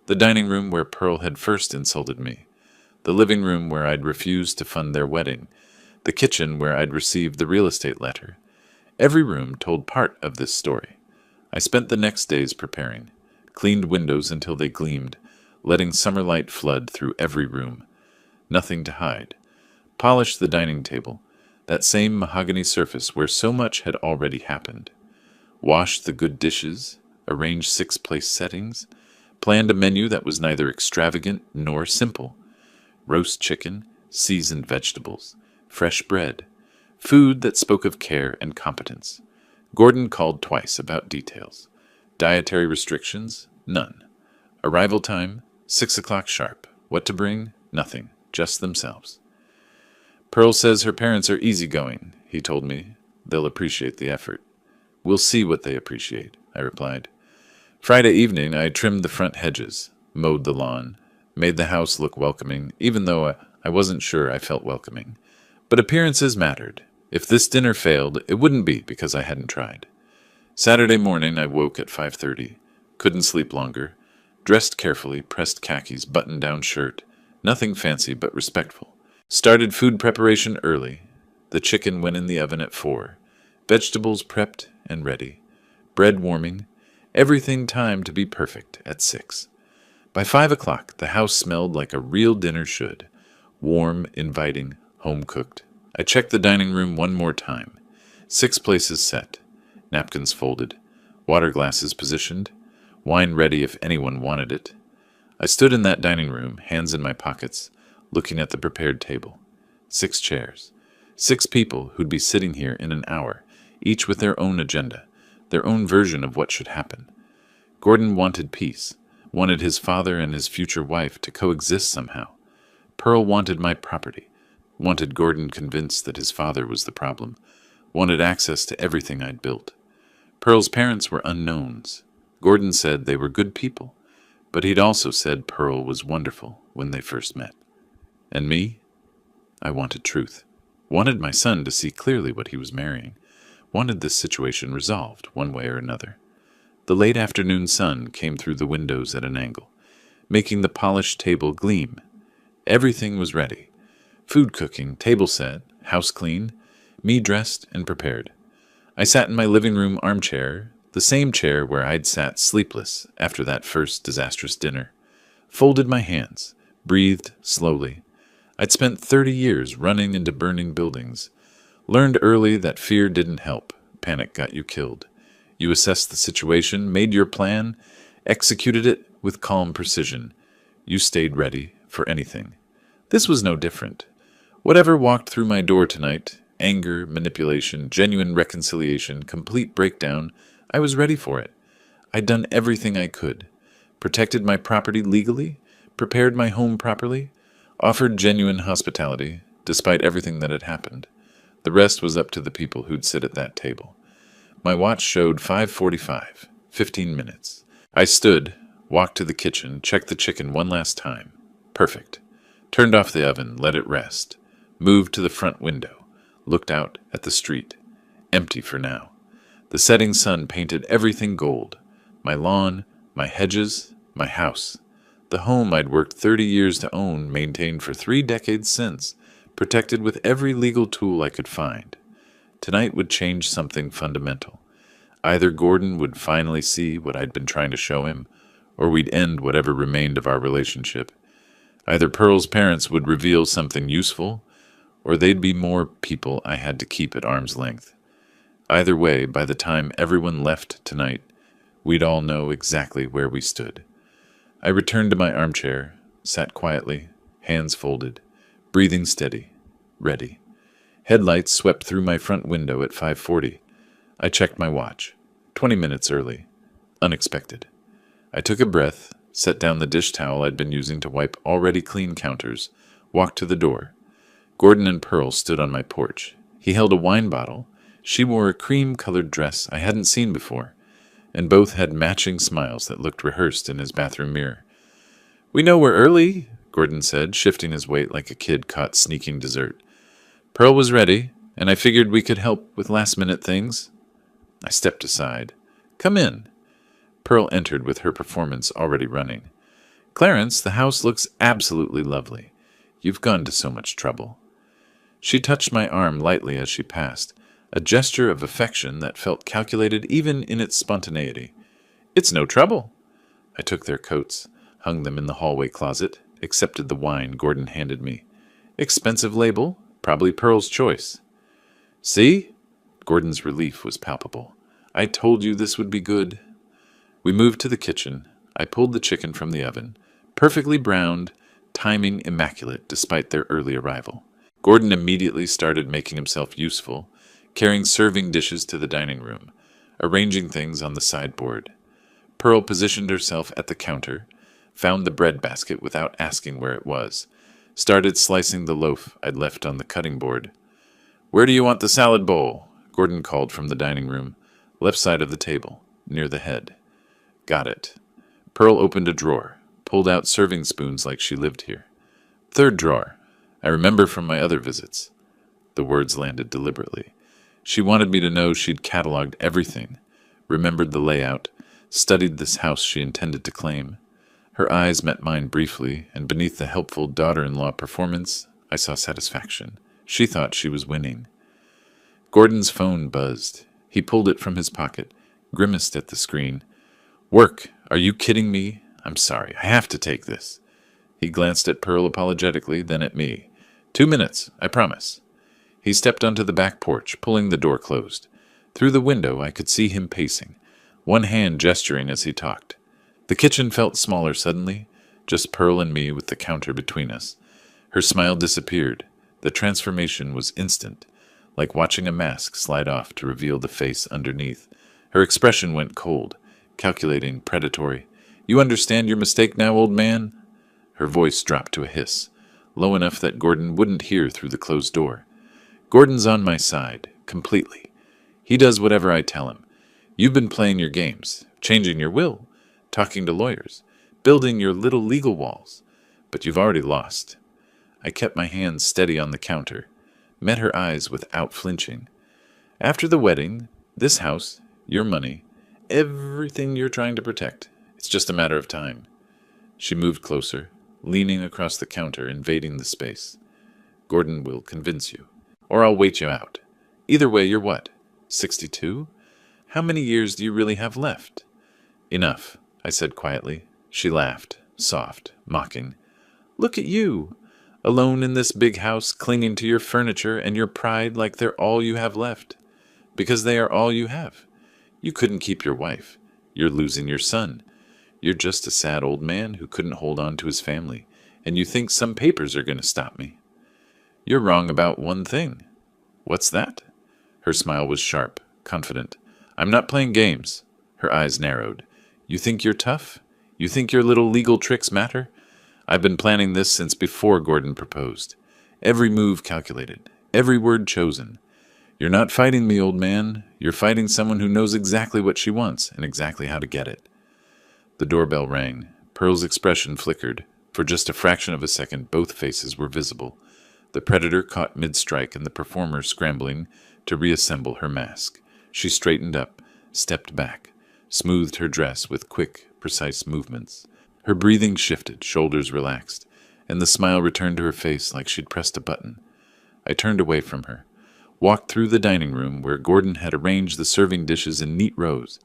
[SPEAKER 1] The dining room where Pearl had first insulted me. The living room where I'd refused to fund their wedding. The kitchen where I'd received the real estate letter. Every room told part of this story. I spent the next days preparing. Cleaned windows until they gleamed, letting summer light flood through every room. Nothing to hide. Polished the dining table, that same mahogany surface where so much had already happened. Washed the good dishes, arranged 6 place settings, planned a menu that was neither extravagant nor simple. Roast chicken, seasoned vegetables, fresh bread, food that spoke of care and competence. Gordon called twice about details. Dietary restrictions? None. Arrival time? 6 o'clock sharp. What to bring? Nothing. Just themselves. Pearl says her parents are easygoing, he told me. They'll appreciate the effort. We'll see what they appreciate, I replied. Friday evening, I trimmed the front hedges, mowed the lawn, made the house look welcoming, even though I wasn't sure I felt welcoming. But appearances mattered. If this dinner failed, it wouldn't be because I hadn't tried. Saturday morning, I woke at 5:30. Couldn't sleep longer. Dressed carefully, pressed khakis, button-down shirt. Nothing fancy but respectful. Started food preparation early. The chicken went in the oven at 4. Vegetables prepped and ready. Bread warming. Everything timed to be perfect at 6. By 5 o'clock, the house smelled like a real dinner should. Warm, inviting, home-cooked. I checked the dining room one more time. 6 places set. Napkins folded. Water glasses positioned. Wine ready if anyone wanted it. I stood in that dining room, hands in my pockets, looking at the prepared table. 6 chairs. 6 people who'd be sitting here in an hour, each with their own agenda, their own version of what should happen. Gordon wanted peace, wanted his father and his future wife to coexist somehow. Pearl wanted my property, wanted Gordon convinced that his father was the problem, wanted access to everything I'd built. Pearl's parents were unknowns. Gordon said they were good people, but he'd also said Pearl was wonderful when they first met. And me? I wanted truth. Wanted my son to see clearly what he was marrying. Wanted this situation resolved one way or another. The late afternoon sun came through the windows at an angle, making the polished table gleam. Everything was ready. Food cooking, table set, house clean, me dressed and prepared. I sat in my living room armchair, the same chair where I'd sat sleepless after that first disastrous dinner. Folded my hands, breathed slowly. I'd spent 30 years running into burning buildings. Learned early that fear didn't help. Panic got you killed. You assessed the situation, made your plan, executed it with calm precision. You stayed ready for anything. This was no different. Whatever walked through my door tonight, anger, manipulation, genuine reconciliation, complete breakdown, I was ready for it. I'd done everything I could. Protected my property legally, prepared my home properly, offered genuine hospitality, despite everything that had happened. The rest was up to the people who'd sit at that table. My watch showed 5:45, 15 minutes. I stood, walked to the kitchen, checked the chicken one last time. Perfect. Turned off the oven, let it rest. Moved to the front window, looked out at the street. Empty for now. The setting sun painted everything gold. My lawn, my hedges, my house. The home I'd worked 30 years to own, maintained for 3 decades since, protected with every legal tool I could find. Tonight would change something fundamental. Either Gordon would finally see what I'd been trying to show him, or we'd end whatever remained of our relationship. Either Pearl's parents would reveal something useful, or they'd be more people I had to keep at arm's length. Either way, by the time everyone left tonight, we'd all know exactly where we stood. I returned to my armchair, sat quietly, hands folded, breathing steady, ready. Headlights swept through my front window at 5:40. I checked my watch. 20 minutes early. Unexpected. I took a breath, set down the dish towel I'd been using to wipe already clean counters, walked to the door. Gordon and Pearl stood on my porch. He held a wine bottle. She wore a cream-colored dress I hadn't seen before, and both had matching smiles that looked rehearsed in his bathroom mirror. "We know we're early," Gordon said, shifting his weight like a kid caught sneaking dessert. Pearl was ready, and I figured we could help with last-minute things. I stepped aside. "Come in." Pearl entered with her performance already running. "Clarence, the house looks absolutely lovely. You've gone to so much trouble." She touched my arm lightly as she passed, a gesture of affection that felt calculated even in its spontaneity. "It's no trouble." I took their coats, hung them in the hallway closet, accepted the wine Gordon handed me. Expensive label, probably Pearl's choice. "See?" Gordon's relief was palpable. "I told you this would be good." We moved to the kitchen. I pulled the chicken from the oven, perfectly browned, timing immaculate despite their early arrival. Gordon immediately started making himself useful, carrying serving dishes to the dining room, arranging things on the sideboard. Pearl positioned herself at the counter, found the bread basket without asking where it was, started slicing the loaf I'd left on the cutting board. "Where do you want the salad bowl?" Gordon called from the dining room, left side of the table, near the head. "Got it." Pearl opened a drawer, pulled out serving spoons like she lived here. "Third drawer. I remember from my other visits." The words landed deliberately. She wanted me to know she'd cataloged everything, remembered the layout, studied this house she intended to claim. Her eyes met mine briefly, and beneath the helpful daughter-in-law performance, I saw satisfaction. She thought she was winning. Gordon's phone buzzed. He pulled it from his pocket, grimaced at the screen. "Work! Are you kidding me? I'm sorry. I have to take this." He glanced at Pearl apologetically, then at me. 2 minutes, I promise." He stepped onto the back porch, pulling the door closed. Through the window, I could see him pacing, one hand gesturing as he talked. The kitchen felt smaller suddenly, just Pearl and me with the counter between us. Her smile disappeared. The transformation was instant, like watching a mask slide off to reveal the face underneath. Her expression went cold, calculating, predatory. "You understand your mistake now, old man?" Her voice dropped to a hiss, low enough that Gordon wouldn't hear through the closed door. "Gordon's on my side, completely. He does whatever I tell him. You've been playing your games, changing your will, talking to lawyers, building your little legal walls, but you've already lost." I kept my hands steady on the counter, met her eyes without flinching. "After the wedding, this house, your money, everything you're trying to protect, it's just a matter of time." She moved closer, leaning across the counter, invading the space. "Gordon will convince you, or I'll wait you out. Either way, you're what? 62? How many years do you really have left?" "Enough," I said quietly. She laughed, soft, mocking. "Look at you, alone in this big house, clinging to your furniture and your pride like they're all you have left. Because they are all you have. You couldn't keep your wife. You're losing your son. You're just a sad old man who couldn't hold on to his family, and you think some papers are going to stop me. You're wrong about one thing." "What's that?" Her smile was sharp, confident. "I'm not playing games." Her eyes narrowed. "You think you're tough? You think your little legal tricks matter? I've been planning this since before Gordon proposed. Every move calculated, every word chosen. You're not fighting me, old man. You're fighting someone who knows exactly what she wants and exactly how to get it." The doorbell rang. Pearl's expression flickered. For just a fraction of a second, both faces were visible. The predator caught mid-strike and the performer scrambling to reassemble her mask. She straightened up, stepped back, smoothed her dress with quick, precise movements. Her breathing shifted, shoulders relaxed, and the smile returned to her face like she'd pressed a button. I turned away from her, walked through the dining room where Gordon had arranged the serving dishes in neat rows.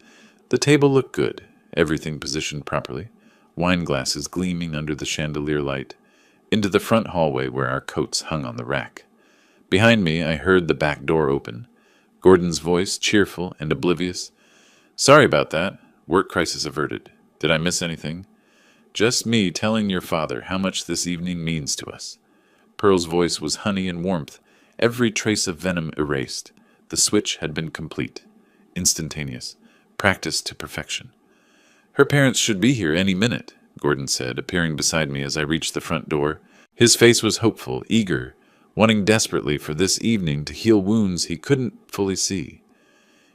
[SPEAKER 1] The table looked good, everything positioned properly, wine glasses gleaming under the chandelier light, into the front hallway where our coats hung on the rack. Behind me, I heard the back door open. Gordon's voice, cheerful and oblivious. "Sorry about that. Work crisis averted. Did I miss anything?" "Just me telling your father how much this evening means to us." Pearl's voice was honey and warmth, every trace of venom erased. The switch had been complete. instantaneous, practiced to perfection. "Her parents should be here any minute," Gordon said, appearing beside me as I reached the front door. His face was hopeful, eager, wanting desperately for this evening to heal wounds he couldn't fully see.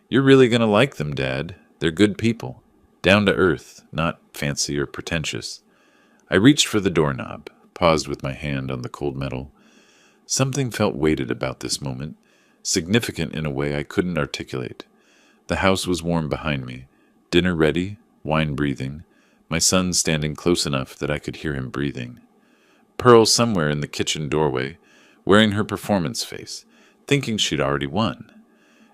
[SPEAKER 1] "You're really going to like them, Dad. They're good people. Down to earth, not fancy or pretentious." I reached for the doorknob, paused with my hand on the cold metal. Something felt weighted about this moment, significant in a way I couldn't articulate. The house was warm behind me, dinner ready, wine breathing, my son standing close enough that I could hear him breathing. Pearl somewhere in the kitchen doorway, wearing her performance face, thinking she'd already won.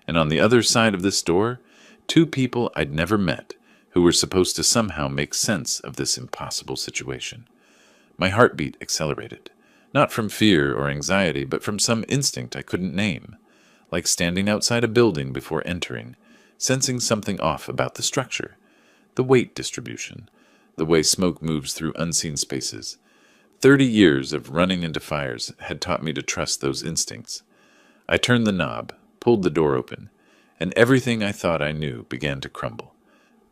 [SPEAKER 1] And on the other side of this door, two people I'd never met who were supposed to somehow make sense of this impossible situation. My heartbeat accelerated, not from fear or anxiety, but from some instinct I couldn't name, like standing outside a building before entering, sensing something off about the structure, the weight distribution, the way smoke moves through unseen spaces. 30 years of running into fires had taught me to trust those instincts. I turned the knob, pulled the door open, and everything I thought I knew began to crumble.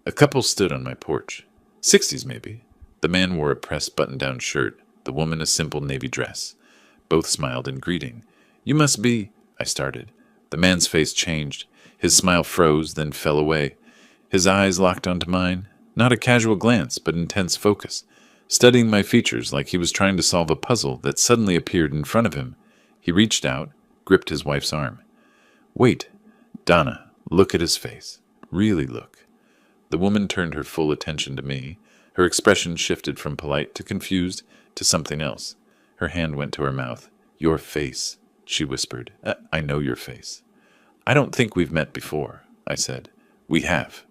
[SPEAKER 1] A couple stood on my porch. 60s, maybe. The man wore a pressed button-down shirt, the woman a simple navy dress. Both smiled in greeting. "You must be—" I started. The man's face changed. His smile froze, then fell away. His eyes locked onto mine. Not a casual glance, but intense focus, studying my features like he was trying to solve a puzzle that suddenly appeared in front of him. He reached out, gripped his wife's arm. "Wait. Donna, look at his face. Really look." The woman turned her full attention to me. Her expression shifted from polite to confused to something else. Her hand went to her mouth. "Your face," she whispered. I know your face." "I don't think we've met before," I said. "We have."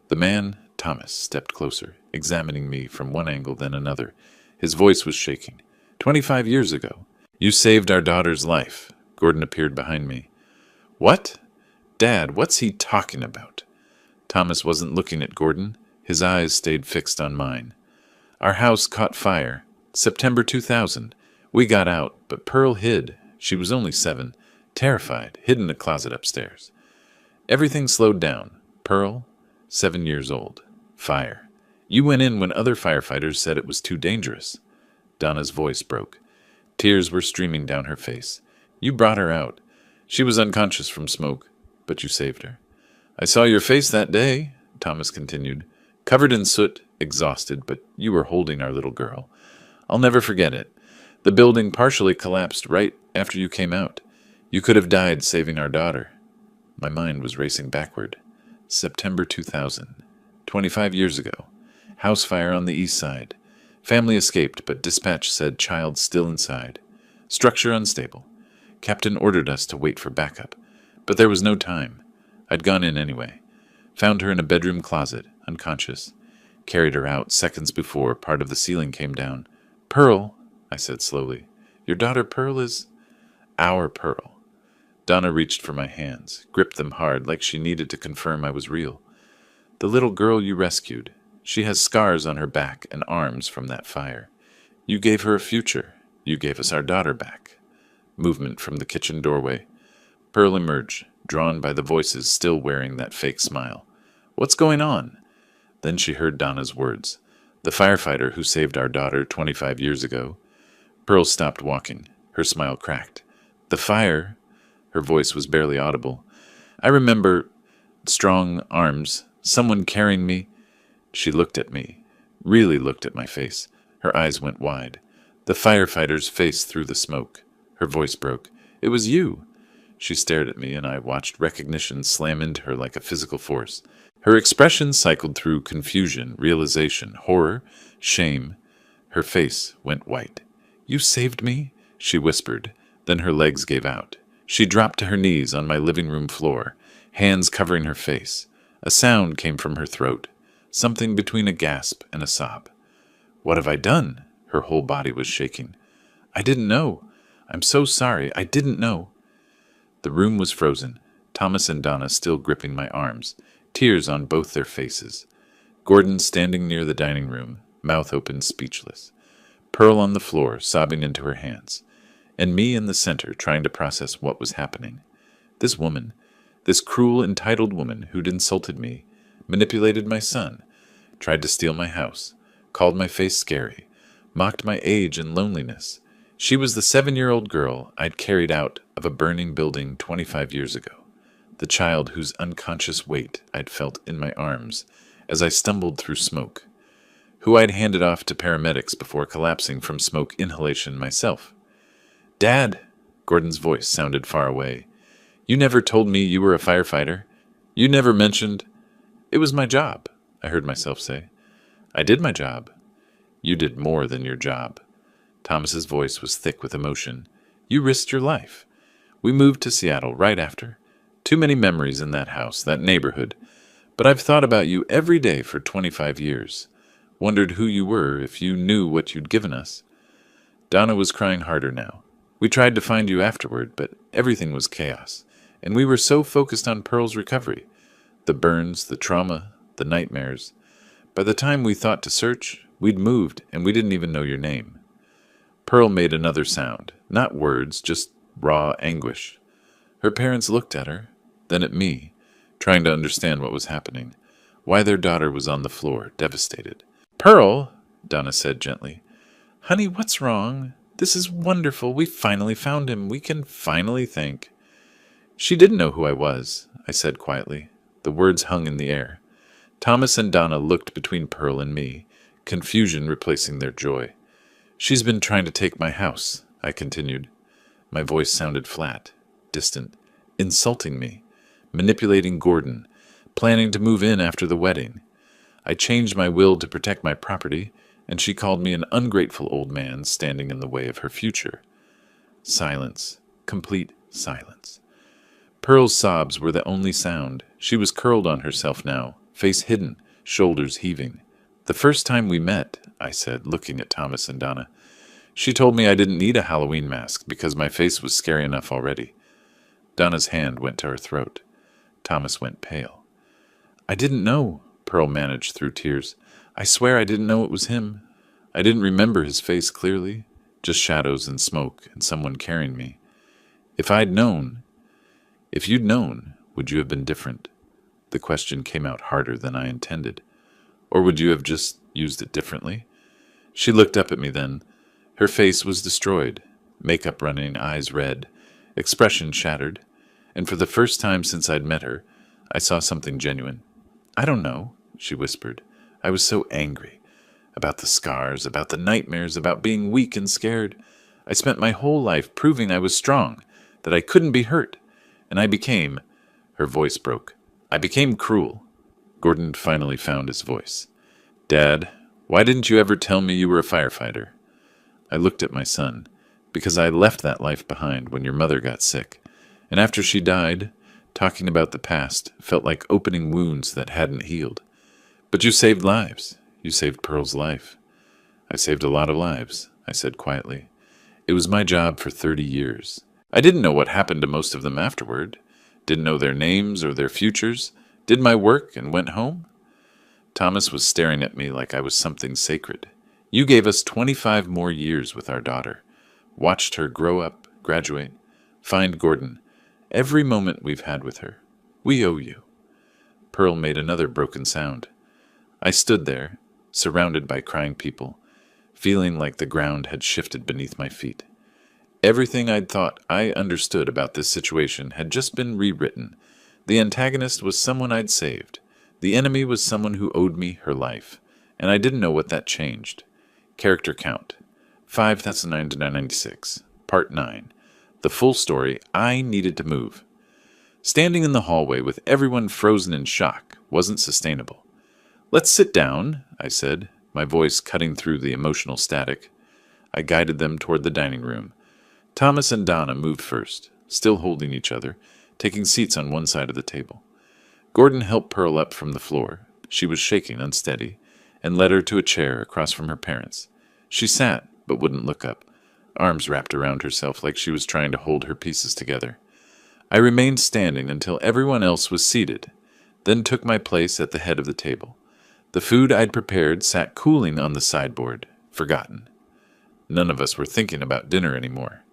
[SPEAKER 1] The man, Thomas, stepped closer, examining me from one angle then another. His voice was shaking. 25 years ago. You saved our daughter's life." Gordon appeared behind me. "What? Dad, what's he talking about?" Thomas wasn't looking at Gordon. His eyes stayed fixed on mine. "Our house caught fire. September 2000. We got out, but Pearl hid. She was only 7. Terrified, hid in a closet upstairs. Everything slowed down. Pearl, 7 years old. Fire. You went in when other firefighters said it was too dangerous." Donna's voice broke. Tears were streaming down her face. "You brought her out. She was unconscious from smoke, but you saved her." "I saw your face that day," Thomas continued. "Covered in soot, exhausted, but you were holding our little girl. I'll never forget it. The building partially collapsed right after you came out. You could have died saving our daughter." My mind was racing backward. September 2000. 25 years ago. House fire on the east side. Family escaped, but dispatch said child still inside. Structure unstable. Captain ordered us to wait for backup, but there was no time. I'd gone in anyway. Found her in a bedroom closet, unconscious. Carried her out seconds before part of the ceiling came down. "Pearl," I said slowly. "Your daughter Pearl is—" "Our Pearl." Donna reached for my hands, gripped them hard like she needed to confirm I was real. "The little girl you rescued. She has scars on her back and arms from that fire. You gave her a future. You gave us our daughter back." Movement from the kitchen doorway. Pearl emerged, drawn by the voices still wearing that fake smile. "What's going on?" Then she heard Donna's words. "The firefighter who saved our daughter 25 years ago." Pearl stopped walking. Her smile cracked. "The fire—" Her voice was barely audible. "I remember strong arms, someone carrying me." She looked at me, really looked at my face. Her eyes went wide. The firefighter's face through the smoke. Her voice broke. "It was you." She stared at me, and I watched recognition slam into her like a physical force. Her expression cycled through confusion, realization, horror, shame. Her face went white. "You saved me?" she whispered. Then her legs gave out. She dropped to her knees on my living room floor, hands covering her face. A sound came from her throat, something between a gasp and a sob. "What have I done?" Her whole body was shaking. "I didn't know. I'm so sorry. I didn't know." The room was frozen, Thomas and Donna still gripping my arms, tears on both their faces. Gordon standing near the dining room, mouth open, speechless. Pearl on the floor, sobbing into her hands. And me in the center, trying to process what was happening. This woman, This cruel, entitled woman who'd insulted me, manipulated my son, tried to steal my house, called my face scary, mocked my age and loneliness. She was the 7-year-old girl I'd carried out of a burning building 25 years ago, the child whose unconscious weight I'd felt in my arms as I stumbled through smoke, who I'd handed off to paramedics before collapsing from smoke inhalation myself. "Dad," Gordon's voice sounded far away. "You never told me you were a firefighter. You never mentioned—" "It was my job," I heard myself say. "I did my job." "You did more than your job." Thomas's voice was thick with emotion. "You risked your life. We moved to Seattle right after. Too many memories in that house, that neighborhood. But I've thought about you every day for 25 years. Wondered who you were, if you knew what you'd given us." Donna was crying harder now. "We tried to find you afterward, but everything was chaos. And we were so focused on Pearl's recovery. The burns, the trauma, the nightmares. By the time we thought to search, we'd moved, and we didn't even know your name." Pearl made another sound. Not words, just raw anguish. Her parents looked at her, then at me, trying to understand what was happening, why their daughter was on the floor, devastated. "Pearl," Donna said gently. "Honey, what's wrong? This is wonderful. We finally found him. We can finally think." "She didn't know who I was," I said quietly. The words hung in the air. Thomas and Donna looked between Pearl and me, confusion replacing their joy. "She's been trying to take my house," I continued. My voice sounded flat, distant, insulting me, manipulating Gordon, planning to move in after the wedding. I changed my will to protect my property, and she called me an ungrateful old man standing in the way of her future. Silence, complete silence. Pearl's sobs were the only sound. She was curled on herself now, face hidden, shoulders heaving. "The first time we met," I said, looking at Thomas and Donna, "she told me I didn't need a Halloween mask because my face was scary enough already." Donna's hand went to her throat. Thomas went pale. "I didn't know," Pearl managed through tears. "I swear I didn't know it was him. I didn't remember his face clearly, just shadows and smoke and someone carrying me. If you'd known, would you have been different?" The question came out harder than I intended. "Or would you have just used it differently?" She looked up at me then. Her face was destroyed, makeup running, eyes red, expression shattered, and for the first time since I'd met her, I saw something genuine. "I don't know," she whispered. "I was so angry. About the scars, about the nightmares, about being weak and scared. I spent my whole life proving I was strong, that I couldn't be hurt. And I became—" Her voice broke. "I became cruel." Gordon finally found his voice. "Dad, why didn't you ever tell me you were a firefighter?" I looked at my son, because I left that life behind when your mother got sick. And after she died, talking about the past felt like opening wounds that hadn't healed. "But you saved lives. You saved Pearl's life." "I saved a lot of lives," I said quietly. "It was my job for 30 years. I didn't know what happened to most of them afterward. Didn't know their names or their futures. Did my work and went home." Thomas was staring at me like I was something sacred. "You gave us 25 more years with our daughter. Watched her grow up, graduate, find Gordon. Every moment we've had with her. We owe you." Pearl made another broken sound. I stood there, surrounded by crying people, feeling like the ground had shifted beneath my feet. Everything I'd thought I understood about this situation had just been rewritten. The antagonist was someone I'd saved. The enemy was someone who owed me her life, and I didn't know what that changed. Character count. 5,996. Part 9. The full story. I needed to move. Standing in the hallway with everyone frozen in shock wasn't sustainable. "Let's sit down," I said, my voice cutting through the emotional static. I guided them toward the dining room. Thomas and Donna moved first, still holding each other, taking seats on one side of the table. Gordon helped Pearl up from the floor. She was shaking, unsteady, and led her to a chair across from her parents. She sat, but wouldn't look up, arms wrapped around herself like she was trying to hold her pieces together. I remained standing until everyone else was seated, then took my place at the head of the table. The food I'd prepared sat cooling on the sideboard, forgotten. None of us were thinking about dinner anymore.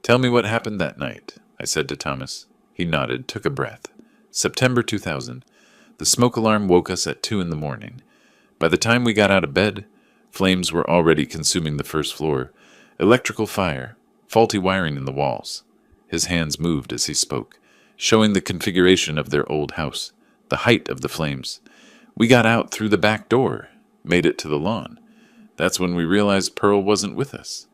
[SPEAKER 1] "Tell me what happened that night," I said to Thomas. He nodded, took a breath. September 2000. The smoke alarm woke us at 2 in the morning. By the time we got out of bed, flames were already consuming the first floor. Electrical fire, faulty wiring in the walls. His hands moved as he spoke, showing the configuration of their old house, the height of the flames. We got out through the back door, made it to the lawn. That's when we realized Pearl wasn't with us.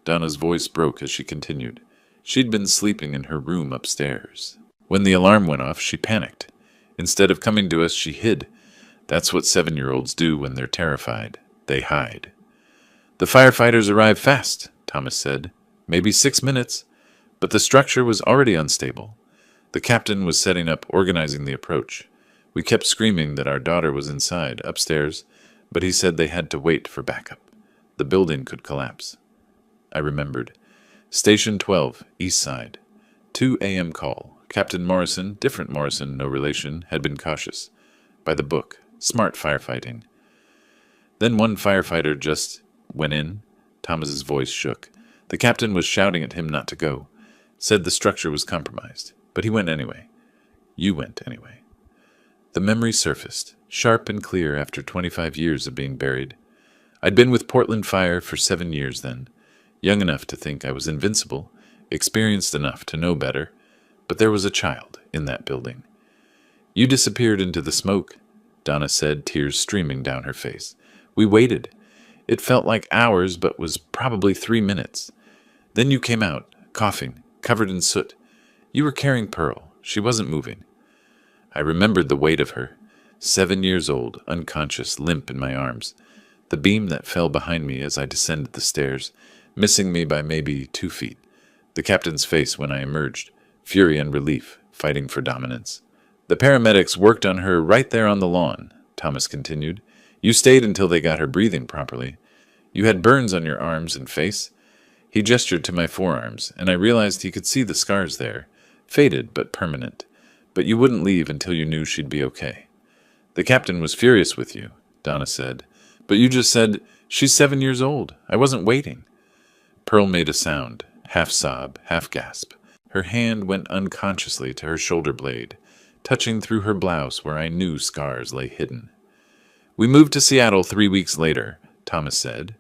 [SPEAKER 1] Donna's voice broke as she continued. She'd been sleeping in her room upstairs. When the alarm went off, she panicked. Instead of coming to us, she hid. That's what 7-year-olds do when they're terrified. They hide. The firefighters arrived fast, Thomas said. Maybe 6 minutes. But the structure was already unstable. The captain was setting up, organizing the approach. We kept screaming that our daughter was inside, upstairs, but he said they had to wait for backup. The building could collapse. I remembered. Station 12, East Side. 2 a.m. call. Captain Morrison, different Morrison, no relation, had been cautious. By the book. Smart firefighting. Then one firefighter just went in. Thomas's voice shook. The captain was shouting at him not to go. Said the structure was compromised. But he went anyway. You went anyway. The memory surfaced, sharp and clear after 25 years of being buried. I'd been with Portland Fire for 7 years then. Young enough to think I was invincible, experienced enough to know better, but there was a child in that building. You disappeared into the smoke, Donna said, tears streaming down her face. We waited. It felt like hours, but was probably 3 minutes. Then you came out, coughing, covered in soot. You were carrying Pearl. She wasn't moving. I remembered the weight of her. 7 years old, unconscious, limp in my arms. The beam that fell behind me as I descended the stairs, missing me by maybe 2 feet. The captain's face when I emerged, fury and relief, fighting for dominance. The paramedics worked on her right there on the lawn, Thomas continued. You stayed until they got her breathing properly. You had burns on your arms and face. He gestured to my forearms, and I realized he could see the scars there, faded but permanent. But you wouldn't leave until you knew she'd be okay. The captain was furious with you, Donna said. But you just said, she's 7 years old. I wasn't waiting. Pearl made a sound, half sob, half gasp. Her hand went unconsciously to her shoulder blade, touching through her blouse where I knew scars lay hidden. We moved to Seattle 3 weeks later, Thomas said.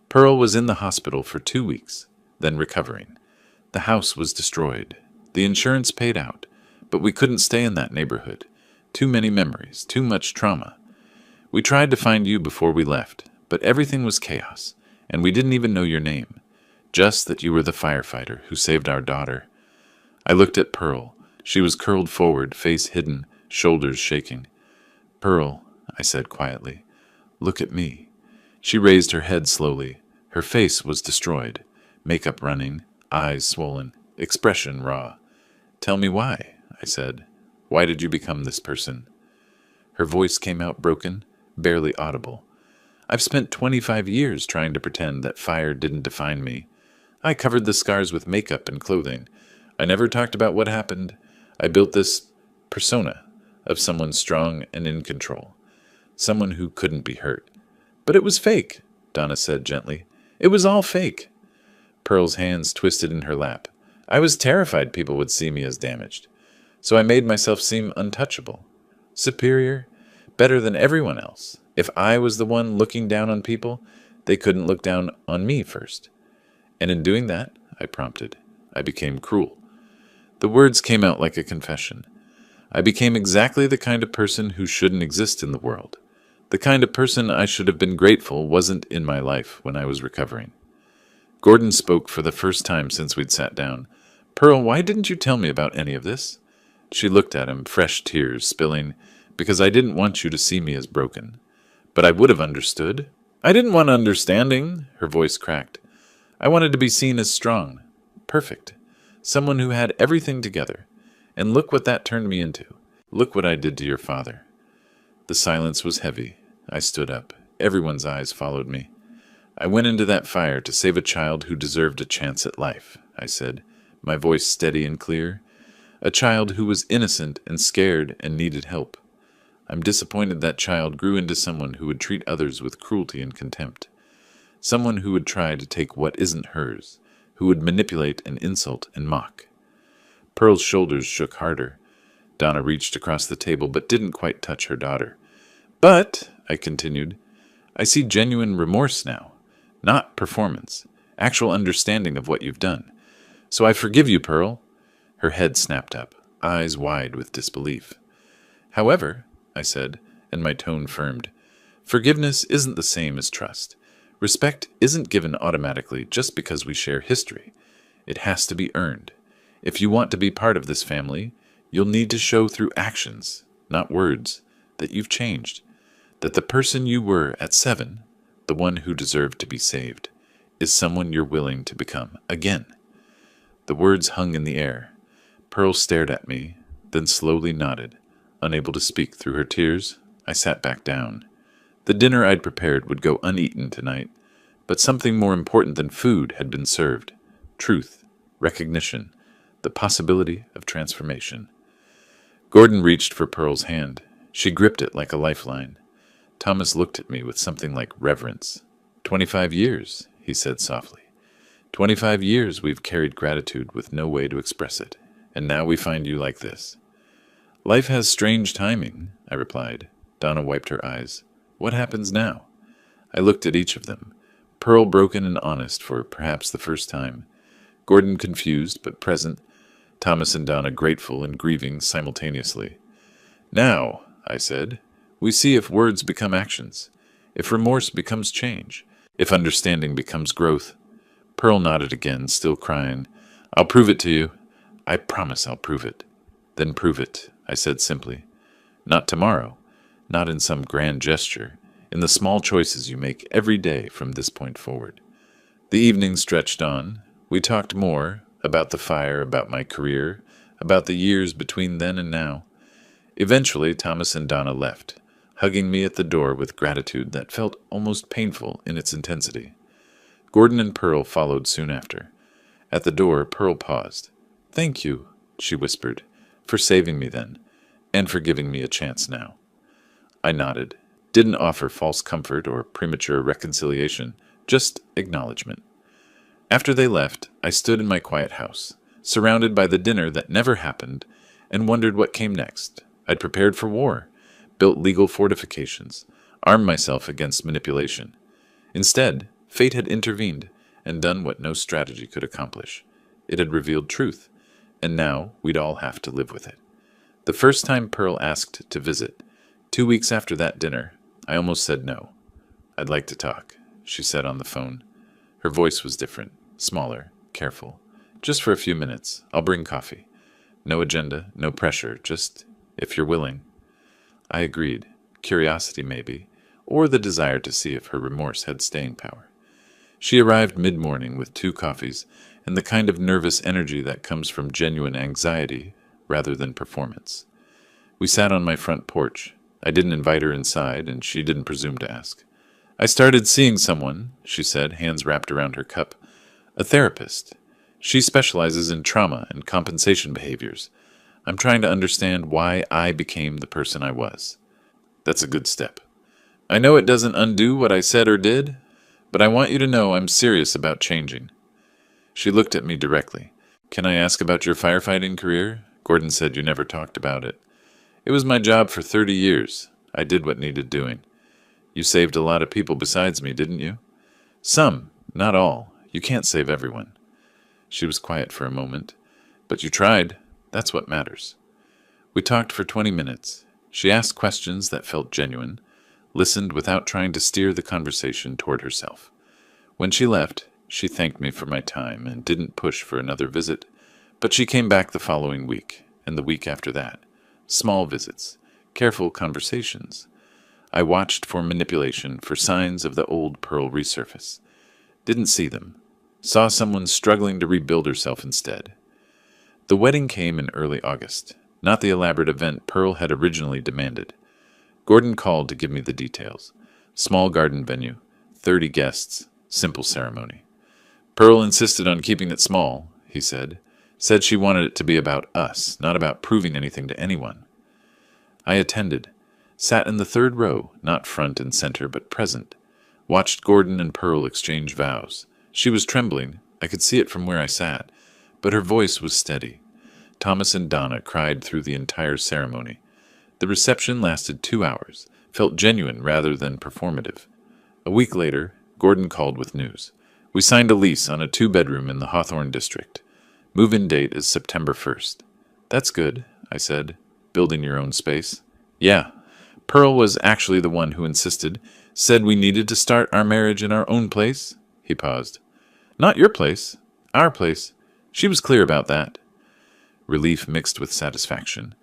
[SPEAKER 1] Pearl was in the hospital for 2 weeks, then recovering. The house was destroyed. The insurance paid out, but we couldn't stay in that neighborhood. Too many memories, too much trauma. We tried to find you before we left, but everything was chaos, and we didn't even know your name. Just that you were the firefighter who saved our daughter. I looked at Pearl. She was curled forward, face hidden, shoulders shaking. Pearl, I said quietly, look at me. She raised her head slowly. Her face was destroyed, makeup running, eyes swollen, expression raw. Tell me why, I said. Why did you become this person? Her voice came out broken, barely audible. I've spent 25 years trying to pretend that fire didn't define me. I covered the scars with makeup and clothing. I never talked about what happened. I built this persona of someone strong and in control. Someone who couldn't be hurt. But it was fake, Donna said gently. It was all fake. Pearl's hands twisted in her lap. I was terrified people would see me as damaged. So I made myself seem untouchable. Superior. Better than everyone else. If I was the one looking down on people, they couldn't look down on me first. And in doing that, I prompted, I became cruel. The words came out like a confession. I became exactly the kind of person who shouldn't exist in the world. The kind of person I should have been grateful wasn't in my life when I was recovering. Gordon spoke for the first time since we'd sat down. Pearl, why didn't you tell me about any of this? She looked at him, fresh tears spilling, because I didn't want you to see me as broken. But I would have understood. I didn't want understanding, her voice cracked. I wanted to be seen as strong, perfect, someone who had everything together. And look what that turned me into. Look what I did to your father. The silence was heavy. I stood up. Everyone's eyes followed me. I went into that fire to save a child who deserved a chance at life, I said, my voice steady and clear. A child who was innocent and scared and needed help. I'm disappointed that child grew into someone who would treat others with cruelty and contempt. Someone who would try to take what isn't hers, who would manipulate and insult and mock. Pearl's shoulders shook harder. Donna reached across the table but didn't quite touch her daughter. But, I continued, I see genuine remorse now. Not performance. Actual understanding of what you've done. So I forgive you, Pearl. Her head snapped up, eyes wide with disbelief. However, I said, and my tone firmed, forgiveness isn't the same as trust. Respect isn't given automatically just because we share history. It has to be earned. If you want to be part of this family, you'll need to show through actions, not words, that you've changed. That the person you were at 7, the one who deserved to be saved, is someone you're willing to become again. The words hung in the air. Pearl stared at me, then slowly nodded. Unable to speak through her tears, I sat back down. The dinner I'd prepared would go uneaten tonight, but something more important than food had been served. Truth, recognition, the possibility of transformation. Gordon reached for Pearl's hand. She gripped it like a lifeline. Thomas looked at me with something like reverence. 25 years, he said softly. 25 years we've carried gratitude with no way to express it, and now we find you like this. Life has strange timing, I replied. Donna wiped her eyes. What happens now? I looked at each of them. Pearl broken and honest for perhaps the first time. Gordon confused but present. Thomas and Donna grateful and grieving simultaneously. Now, I said, we see if words become actions, if remorse becomes change, if understanding becomes growth. Pearl nodded again, still crying. I'll prove it to you. I promise I'll prove it. Then prove it, I said simply. Not tomorrow, not in some grand gesture, in the small choices you make every day from this point forward. The evening stretched on. We talked more, about the fire, about my career, about the years between then and now. Eventually, Thomas and Donna left, hugging me at the door with gratitude that felt almost painful in its intensity. Gordon and Pearl followed soon after. At the door, Pearl paused. Thank you, she whispered, for saving me then, and for giving me a chance now. I nodded, didn't offer false comfort or premature reconciliation, just acknowledgement. After they left, I stood in my quiet house, surrounded by the dinner that never happened, and wondered what came next. I'd prepared for war, built legal fortifications, armed myself against manipulation. Instead, fate had intervened and done what no strategy could accomplish. It had revealed truth, and now we'd all have to live with it. The first time Pearl asked to visit, 2 weeks after that dinner, I almost said no. I'd like to talk, she said on the phone. Her voice was different, smaller, careful. Just for a few minutes. I'll bring coffee. No agenda, no pressure, just if you're willing. I agreed. Curiosity, maybe, or the desire to see if her remorse had staying power. She arrived mid-morning with 2 coffees and the kind of nervous energy that comes from genuine anxiety rather than performance. We sat on my front porch. I didn't invite her inside, and she didn't presume to ask. I started seeing someone, she said, hands wrapped around her cup. A therapist. She specializes in trauma and compensation behaviors. I'm trying to understand why I became the person I was. That's a good step. I know it doesn't undo what I said or did, but I want you to know I'm serious about changing. She looked at me directly. Can I ask about your firefighting career? Gordon said you never talked about it. It was my job for 30 years. I did what needed doing. You saved a lot of people besides me, didn't you? Some, not all. You can't save everyone. She was quiet for a moment. But you tried. That's what matters. We talked for 20 minutes. She asked questions that felt genuine, listened without trying to steer the conversation toward herself. When she left, she thanked me for my time and didn't push for another visit, but she came back the following week, and the week after that. Small visits, careful conversations. I watched for manipulation, for signs of the old Pearl resurface. Didn't see them. Saw someone struggling to rebuild herself instead. The wedding came in early August, not the elaborate event Pearl had originally demanded. Gordon called to give me the details. Small garden venue, 30 guests, simple ceremony. Pearl insisted on keeping it small, he said. Said she wanted it to be about us, not about proving anything to anyone. I attended. Sat in the 3rd row, not front and center, but present. Watched Gordon and Pearl exchange vows. She was trembling. I could see it from where I sat. But her voice was steady. Thomas and Donna cried through the entire ceremony. The reception lasted 2 hours, felt genuine rather than performative. A week later, Gordon called with news. We signed a lease on a 2-bedroom in the Hawthorne district. Move-in date is September 1st. That's good, I said. Building your own space? Yeah. Pearl was actually the one who insisted, said we needed to start our marriage in our own place. He paused. Not your place. Our place. She was clear about that. Relief mixed with satisfaction.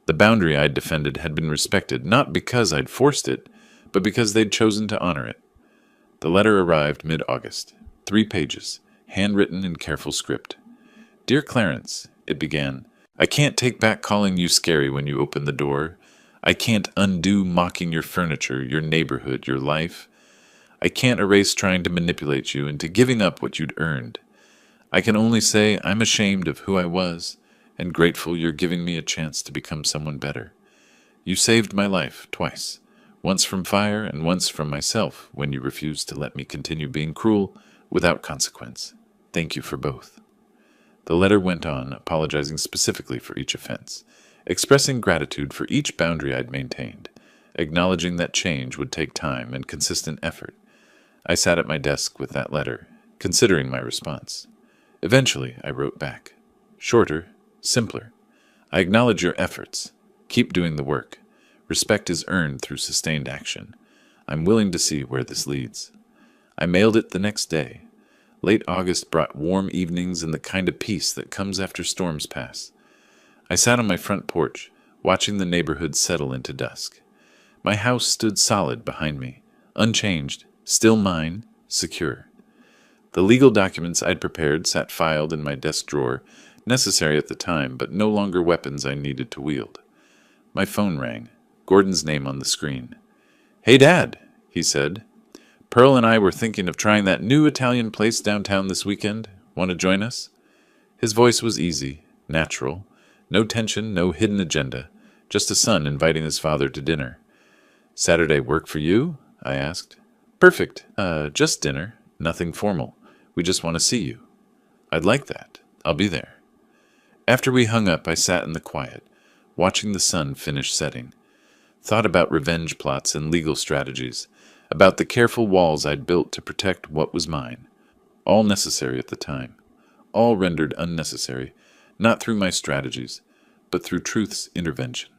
[SPEAKER 1] The boundary I'd defended had been respected, not because I'd forced it, but because they'd chosen to honor it. The letter arrived mid-August. 3 pages, handwritten in careful script. Dear Clarence, it began, I can't take back calling you scary when you open the door. I can't undo mocking your furniture, your neighborhood, your life. I can't erase trying to manipulate you into giving up what you'd earned. I can only say I'm ashamed of who I was and grateful you're giving me a chance to become someone better. You saved my life twice, once from fire and once from myself when you refused to let me continue being cruel without consequence. Thank you for both. The letter went on, apologizing specifically for each offense, expressing gratitude for each boundary I'd maintained, acknowledging that change would take time and consistent effort. I sat at my desk with that letter, considering my response. Eventually, I wrote back. Shorter, simpler. I acknowledge your efforts. Keep doing the work. Respect is earned through sustained action. I'm willing to see where this leads. I mailed it the next day. Late August brought warm evenings and the kind of peace that comes after storms pass. I sat on my front porch, watching the neighborhood settle into dusk. My house stood solid behind me, unchanged, still mine, secure. The legal documents I'd prepared sat filed in my desk drawer, necessary at the time, but no longer weapons I needed to wield. My phone rang, Gordon's name on the screen. Hey, Dad, he said. Pearl and I were thinking of trying that new Italian place downtown this weekend. Want to join us? His voice was easy, natural. No tension, no hidden agenda. Just a son inviting his father to dinner. Saturday work for you? I asked. Perfect. Just dinner. Nothing formal. We just want to see you. I'd like that. I'll be there. After we hung up, I sat in the quiet, watching the sun finish setting. Thought about revenge plots and legal strategies, about the careful walls I'd built to protect what was mine. All necessary at the time. All rendered unnecessary, not through my strategies, but through truth's intervention.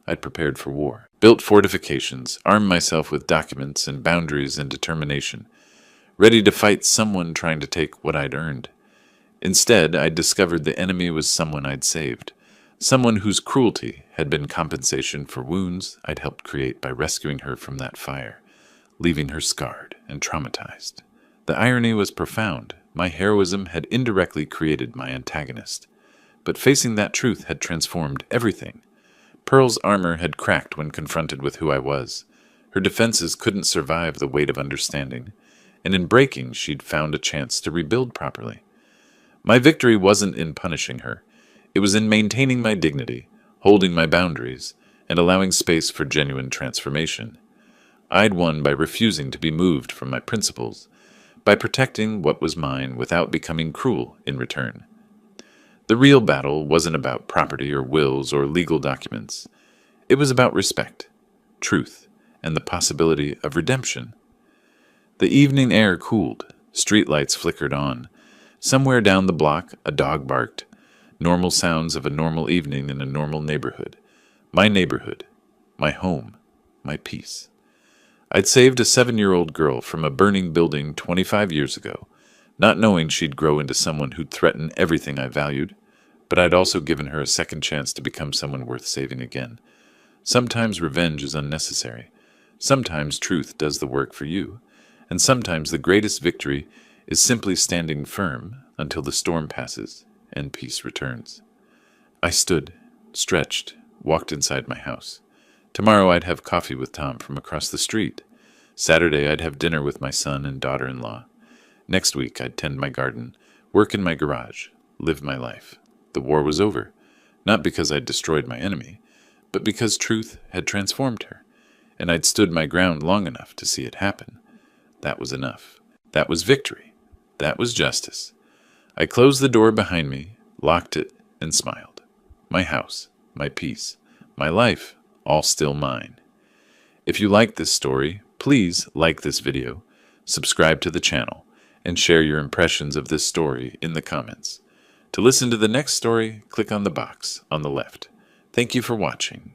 [SPEAKER 1] I'd prepared for war, built fortifications, armed myself with documents and boundaries and determination, ready to fight someone trying to take what I'd earned. Instead, I'd discovered the enemy was someone I'd saved, someone whose cruelty had been compensation for wounds I'd helped create by rescuing her from that fire, leaving her scarred and traumatized. The irony was profound. My heroism had indirectly created my antagonist. But facing that truth had transformed everything. Pearl's armor had cracked when confronted with who I was. Her defenses couldn't survive the weight of understanding, and in breaking, she'd found a chance to rebuild properly. My victory wasn't in punishing her. It was in maintaining my dignity, holding my boundaries, and allowing space for genuine transformation. I'd won by refusing to be moved from my principles, by protecting what was mine without becoming cruel in return. The real battle wasn't about property or wills or legal documents. It was about respect, truth, and the possibility of redemption. The evening air cooled, streetlights flickered on. Somewhere down the block, a dog barked. Normal sounds of a normal evening in a normal neighborhood. My neighborhood, my home, my peace. I'd saved a 7-year-old girl from a burning building 25 years ago, not knowing she'd grow into someone who'd threaten everything I valued, but I'd also given her a second chance to become someone worth saving again. Sometimes revenge is unnecessary. Sometimes truth does the work for you, and sometimes the greatest victory is simply standing firm until the storm passes and peace returns. I stood, stretched, walked inside my house. Tomorrow I'd have coffee with Tom from across the street. Saturday I'd have dinner with my son and daughter-in-law. Next week I'd tend my garden, work in my garage, live my life. The war was over, not because I'd destroyed my enemy, but because truth had transformed her, and I'd stood my ground long enough to see it happen. That was enough. That was victory. That was justice. I closed the door behind me, locked it, and smiled. my house, my peace, my life, all still mine. If you like this story, please like this video, subscribe to the channel, and share your impressions of this story in the comments. To listen to the next story, click on the box on the left. Thank you for watching.